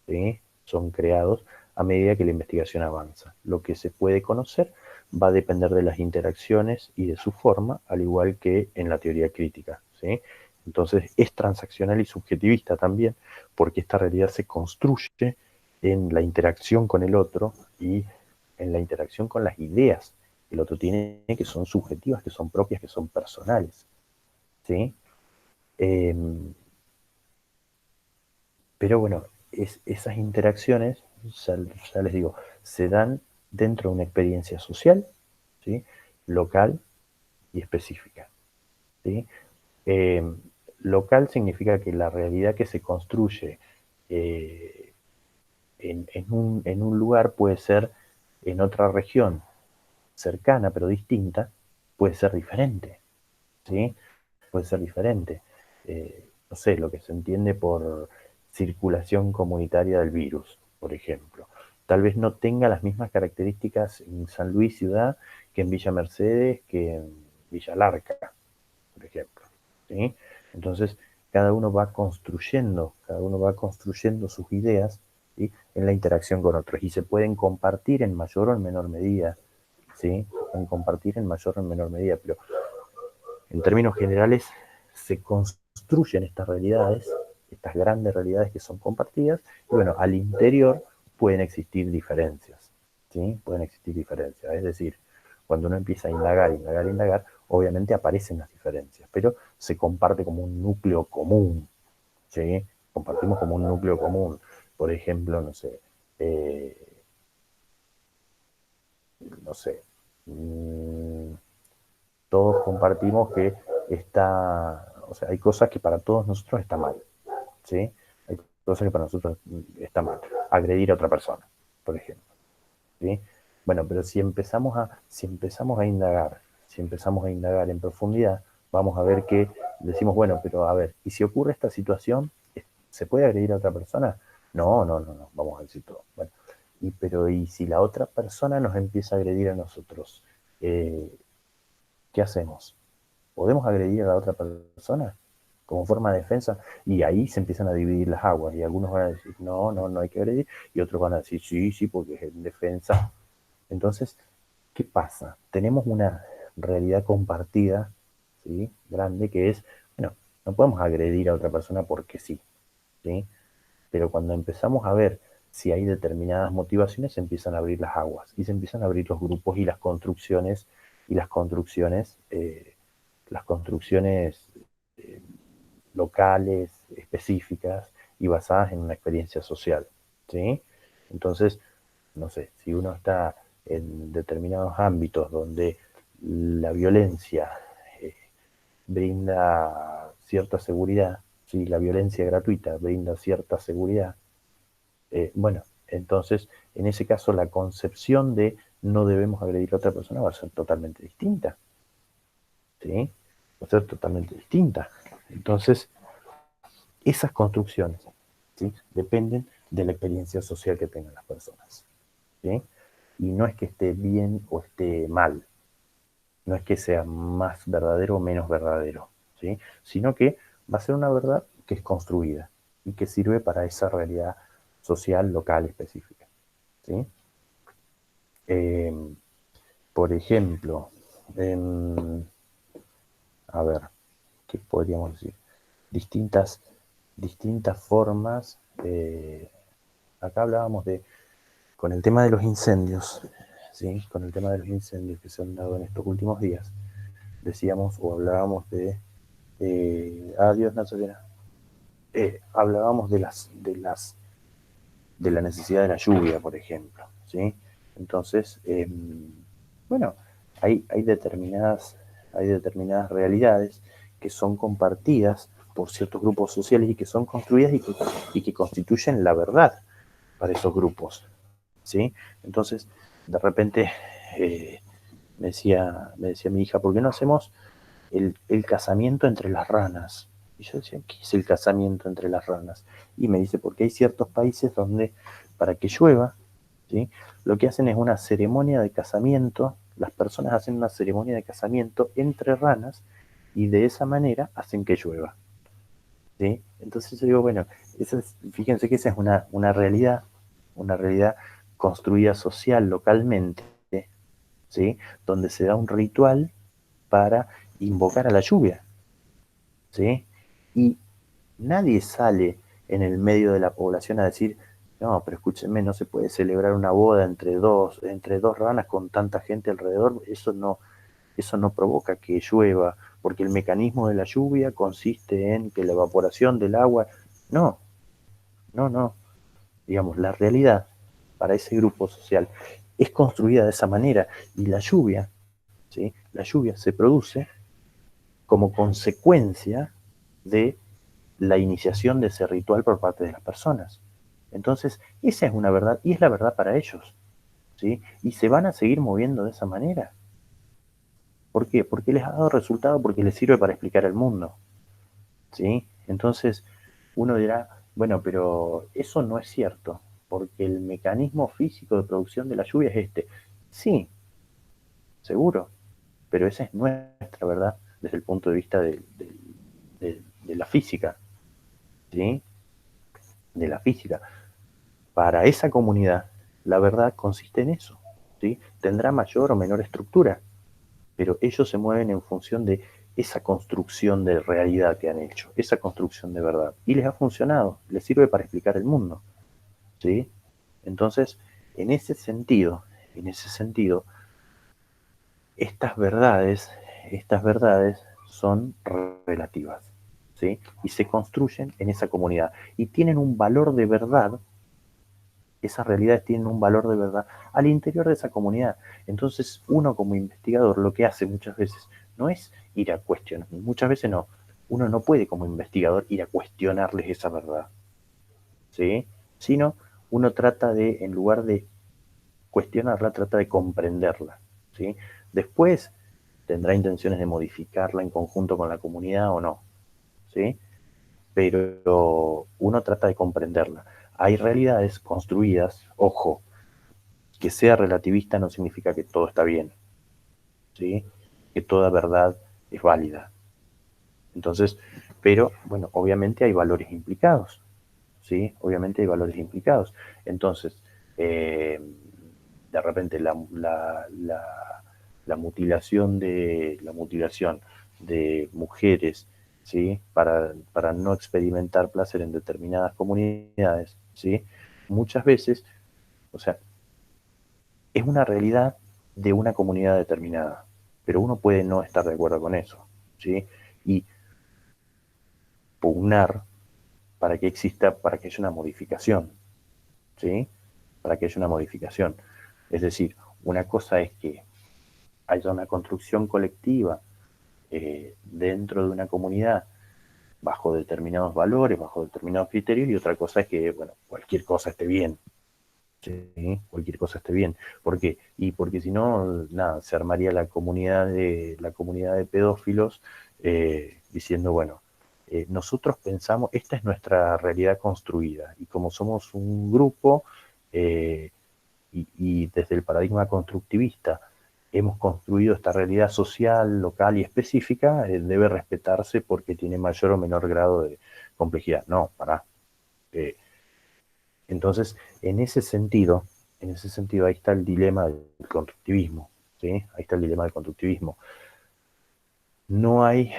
¿sí? Son creados a medida que la investigación avanza. Lo que se puede conocer va a depender de las interacciones y de su forma, al igual que en la teoría crítica, ¿sí? Entonces es transaccional y subjetivista también, porque esta realidad se construye en la interacción con el otro y en la interacción con las ideas que el otro tiene, que son subjetivas, que son propias, que son personales, ¿sí? Eh, pero bueno, esas interacciones, ya les digo, se dan dentro de una experiencia social, ¿sí? Local y específica, ¿sí? Eh, Local significa que la realidad que se construye eh, en un lugar puede ser en otra región cercana pero distinta, puede ser diferente, ¿sí? Puede ser diferente. No sé, lo que se entiende por circulación comunitaria del virus, por ejemplo. Tal vez no tenga las mismas características en San Luis ciudad que en Villa Mercedes, que en Villa Larca, por ejemplo, ¿sí? Entonces, cada uno va construyendo sus ideas, ¿sí? En la interacción con otros, y se pueden compartir en mayor o en menor medida, ¿sí? Se pueden compartir en mayor o en menor medida, pero en términos generales se construyen estas realidades, estas grandes realidades que son compartidas, y bueno, al interior pueden existir diferencias, ¿sí? Pueden existir diferencias, es decir, cuando uno empieza a indagar, obviamente aparecen las diferencias, pero se comparte como un núcleo común, ¿sí? Compartimos como un núcleo común. Por ejemplo, no sé, todos compartimos que o sea, hay cosas que para todos nosotros está mal, ¿sí? Hay cosas que para nosotros está mal. Agredir a otra persona, por ejemplo, ¿sí? Bueno, pero si empezamos a indagar en profundidad, vamos a ver que decimos, bueno, pero a ver, ¿y si ocurre esta situación, se puede agredir a otra persona? No, no, no, no, vamos a decir todo. Bueno, ¿y si la otra persona nos empieza a agredir a nosotros? ¿qué hacemos? ¿Podemos agredir a la otra persona como forma de defensa? Y ahí se empiezan a dividir las aguas, y algunos van a decir, no hay que agredir, y otros van a decir, sí, porque es en defensa. Entonces, ¿qué pasa? Tenemos una realidad compartida, ¿sí? Grande, que es, bueno, no podemos agredir a otra persona porque sí, ¿sí? Pero cuando empezamos a ver si hay determinadas motivaciones, se empiezan a abrir las aguas, y se empiezan a abrir los grupos y las construcciones, las construcciones locales, específicas y basadas en una experiencia social, ¿sí? Entonces, no sé, si uno está en determinados ámbitos donde la violencia eh, brinda cierta seguridad, si la violencia gratuita brinda cierta seguridad, bueno, entonces en ese caso la concepción de no debemos agredir a otra persona va a ser totalmente distinta, ¿sí? Va a ser totalmente distinta. Entonces, esas construcciones, ¿sí? Dependen de la experiencia social que tengan las personas, ¿sí? Y no es que esté bien o esté mal, no es que sea más verdadero o menos verdadero, ¿sí? Sino que va a ser una verdad que es construida y que sirve para esa realidad social, local, específica, ¿sí? Eh, por ejemplo, a ver, ¿qué podríamos decir? Distintas formas. Acá hablábamos con el tema de los incendios, ¿sí? Con el tema de los incendios que se han dado en estos últimos días, decíamos o hablábamos de, adiós Nazarena, hablábamos de la necesidad de la lluvia, por ejemplo, ¿sí? Entonces, bueno, hay determinadas realidades que son compartidas por ciertos grupos sociales y que son construidas y que constituyen la verdad para esos grupos, ¿sí? Entonces, de repente, me decía mi hija, ¿por qué no hacemos el casamiento entre las ranas? Y yo decía, ¿qué es el casamiento entre las ranas? Y me dice, porque hay ciertos países donde para que llueva, ¿sí? Lo que hacen es una ceremonia de casamiento, las personas hacen una ceremonia de casamiento entre ranas y de esa manera hacen que llueva, ¿sí? Entonces yo digo, bueno, fíjense que esa es una realidad construida social localmente, ¿sí? Donde se da un ritual para invocar a la lluvia, ¿sí? Y nadie sale en el medio de la población a decir, no, pero escúchenme, no se puede celebrar una boda entre dos ranas con tanta gente alrededor, eso no provoca que llueva, porque el mecanismo de la lluvia consiste en que la evaporación del agua, no, no, digamos, la realidad para ese grupo social es construida de esa manera, y la lluvia, ¿sí? La lluvia se produce como consecuencia de la iniciación de ese ritual por parte de las personas. Entonces, esa es una verdad, y es la verdad para ellos, ¿sí? Y se van a seguir moviendo de esa manera. ¿Por qué? Porque les ha dado resultado, porque les sirve para explicar el mundo, ¿sí? Entonces, uno dirá, bueno, pero eso no es cierto, porque el mecanismo físico de producción de la lluvia es este. Sí, seguro, pero esa es nuestra verdad desde el punto de vista de la física, ¿sí? De la física. Para esa comunidad, la verdad consiste en eso, ¿sí? Tendrá mayor o menor estructura, pero ellos se mueven en función de esa construcción de realidad que han hecho, esa construcción de verdad. Y les ha funcionado, les sirve para explicar el mundo, ¿sí? Entonces, en ese sentido, estas verdades son relativas, ¿sí? Y se construyen en esa comunidad y tienen un valor de verdad. Esas realidades tienen un valor de verdad al interior de esa comunidad. Entonces, uno como investigador lo que hace muchas veces no es ir a cuestionar, muchas veces no, uno no puede como investigador ir a cuestionarles esa verdad, ¿sí? Sino uno trata de, en lugar de cuestionarla, trata de comprenderla, ¿sí? Después tendrá intenciones de modificarla en conjunto con la comunidad o no, ¿sí? Pero uno trata de comprenderla. Hay realidades construidas, ojo, que sea relativista no significa que todo está bien, ¿sí? que toda verdad es válida. Entonces, pero, bueno, obviamente hay valores implicados, ¿sí? Obviamente hay valores implicados. Entonces, de repente la mutilación de mujeres, ¿sí? Para no experimentar placer en determinadas comunidades, ¿sí? Muchas veces, o sea, es una realidad de una comunidad determinada, pero uno puede no estar de acuerdo con eso, ¿sí? Y pugnar para que haya una modificación, ¿sí? Para que haya una modificación. Es decir, una cosa es que haya una construcción colectiva dentro de una comunidad bajo determinados valores, bajo determinados criterios, y otra cosa es que, bueno, cualquier cosa esté bien, ¿sí? Cualquier cosa esté bien. ¿Por qué? Y porque si no, nada, se armaría la comunidad de pedófilos diciendo, bueno, nosotros pensamos, esta es nuestra realidad construida, y como somos un grupo, eh, y desde el paradigma constructivista hemos construido esta realidad social, local y específica, debe respetarse porque tiene mayor o menor grado de complejidad. No, pará. Eh, entonces, en ese sentido, ahí está el dilema del constructivismo, ¿sí? Ahí está el dilema del constructivismo. No hay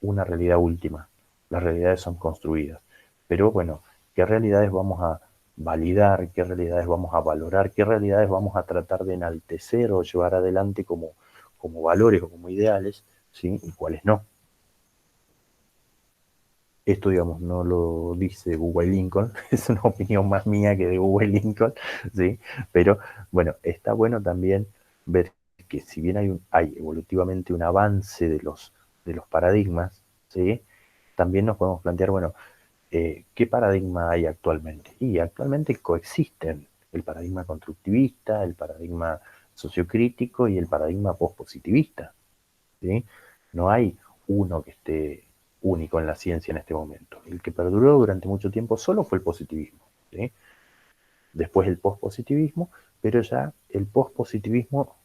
una realidad última, las realidades son construidas. Pero bueno, ¿qué realidades vamos a validar? ¿Qué realidades vamos a valorar? ¿Qué realidades vamos a tratar de enaltecer o llevar adelante como valores o como ideales? ¿Sí? ¿Y cuáles no? Esto, digamos, no lo dice Google Lincoln, es una opinión más mía que de Google Lincoln, ¿sí? Pero bueno, está bueno también ver que si bien hay evolutivamente un avance de los paradigmas, ¿sí? También nos podemos plantear, bueno, ¿qué paradigma hay actualmente? Y actualmente coexisten el paradigma constructivista, el paradigma sociocrítico y el paradigma pospositivista, ¿sí? No hay uno que esté único en la ciencia en este momento. El que perduró durante mucho tiempo solo fue el positivismo, ¿sí? Después el pospositivismo, pero ya el pospositivismo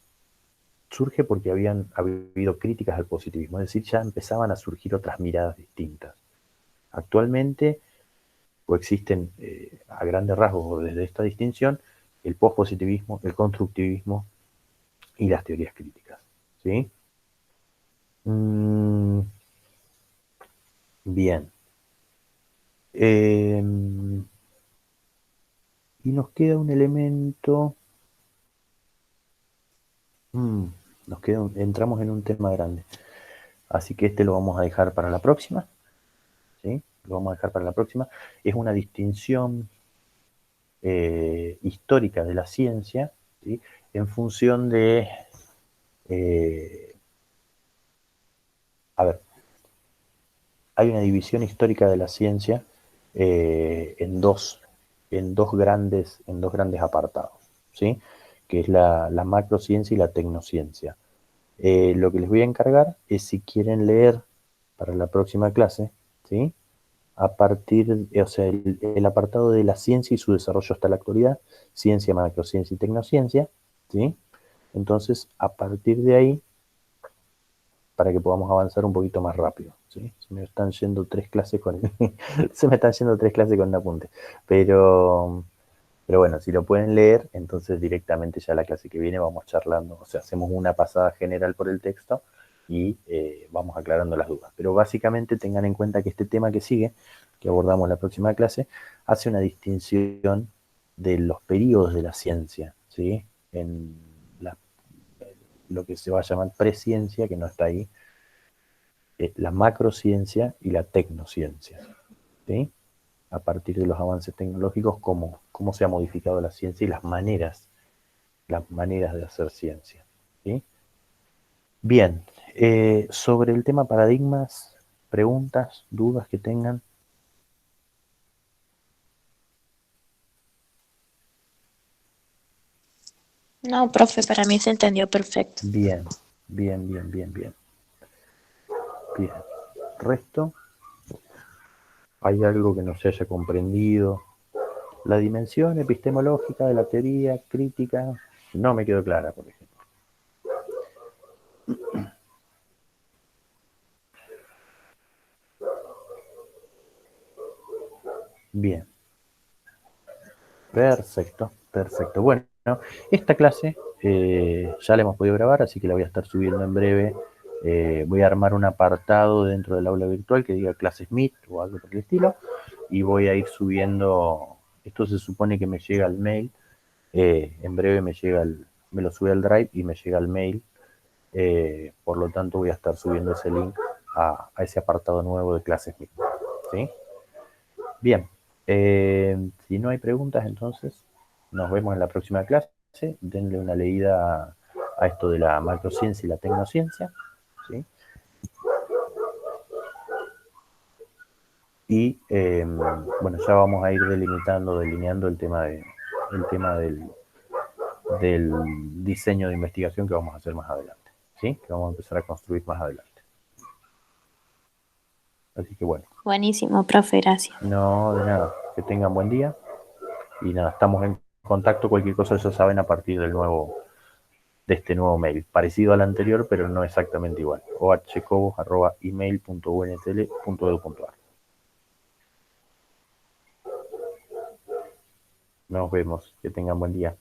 surge porque habían habido críticas al positivismo, es decir, ya empezaban a surgir otras miradas distintas. Actualmente coexisten a grandes rasgos desde esta distinción el pospositivismo, el constructivismo y las teorías críticas, ¿sí? Bien. Eh, y nos queda un elemento. mm, entramos en un tema grande. Así que este lo vamos a dejar para la próxima, ¿sí? Lo vamos a dejar para la próxima. Es una distinción histórica de la ciencia, ¿sí? En función de. eh, a ver, hay una división histórica de la ciencia eh, en dos, en dos grandes apartados, ¿sí? Que es la macrociencia y la tecnociencia. Lo que les voy a encargar es si quieren leer para la próxima clase, ¿sí? A partir, o sea, el apartado de la ciencia y su desarrollo hasta la actualidad, ciencia, macrociencia y tecnociencia, ¿sí? Entonces, a partir de ahí, para que podamos avanzar un poquito más rápido, ¿sí? Se me están yendo tres clases con se me están yendo tres clases con un apunte, pero bueno, si lo pueden leer, entonces directamente ya la clase que viene vamos charlando, o sea, hacemos una pasada general por el texto y vamos aclarando las dudas. Pero básicamente tengan en cuenta que este tema que sigue, que abordamos la próxima clase, hace una distinción de los periodos de la ciencia, ¿sí? En la, lo que se va a llamar presciencia, que no está ahí, la macrociencia y la tecnociencia, ¿sí? A partir de los avances tecnológicos, cómo se ha modificado la ciencia y las maneras de hacer ciencia, ¿sí? Bien, sobre el tema paradigmas, preguntas, dudas que tengan. No, profe, para mí se entendió perfecto. Bien, bien, bien, bien, bien. Bien. Resto, ¿hay algo que no se haya comprendido? La dimensión epistemológica de la teoría crítica no me quedó clara, por ejemplo. Bien. Perfecto, perfecto. Bueno, esta clase ya la hemos podido grabar, así que la voy a estar subiendo en breve. Voy a armar un apartado dentro del aula virtual que diga clases Meet o algo por el estilo, y voy a ir subiendo, esto se supone que me llega al mail, en breve me lo sube al Drive y me llega al mail, por lo tanto voy a estar subiendo ese link a ese apartado nuevo de clases Meet, ¿sí? Bien, si no hay preguntas, entonces nos vemos en la próxima clase. Denle una leída a esto de la macrociencia y la tecnociencia, ¿sí? Y bueno, ya vamos a ir delineando el tema del diseño de investigación que vamos a hacer más adelante, ¿sí? Que vamos a empezar a construir más adelante. Así que bueno. Buenísimo, profe, gracias. No, de nada. Que tengan buen día. Y nada, estamos en contacto. Cualquier cosa ya saben a partir de este nuevo mail. Parecido al anterior, pero no exactamente igual. ohcobos@email.untl.edu.ar. Nos vemos. Que tengan buen día.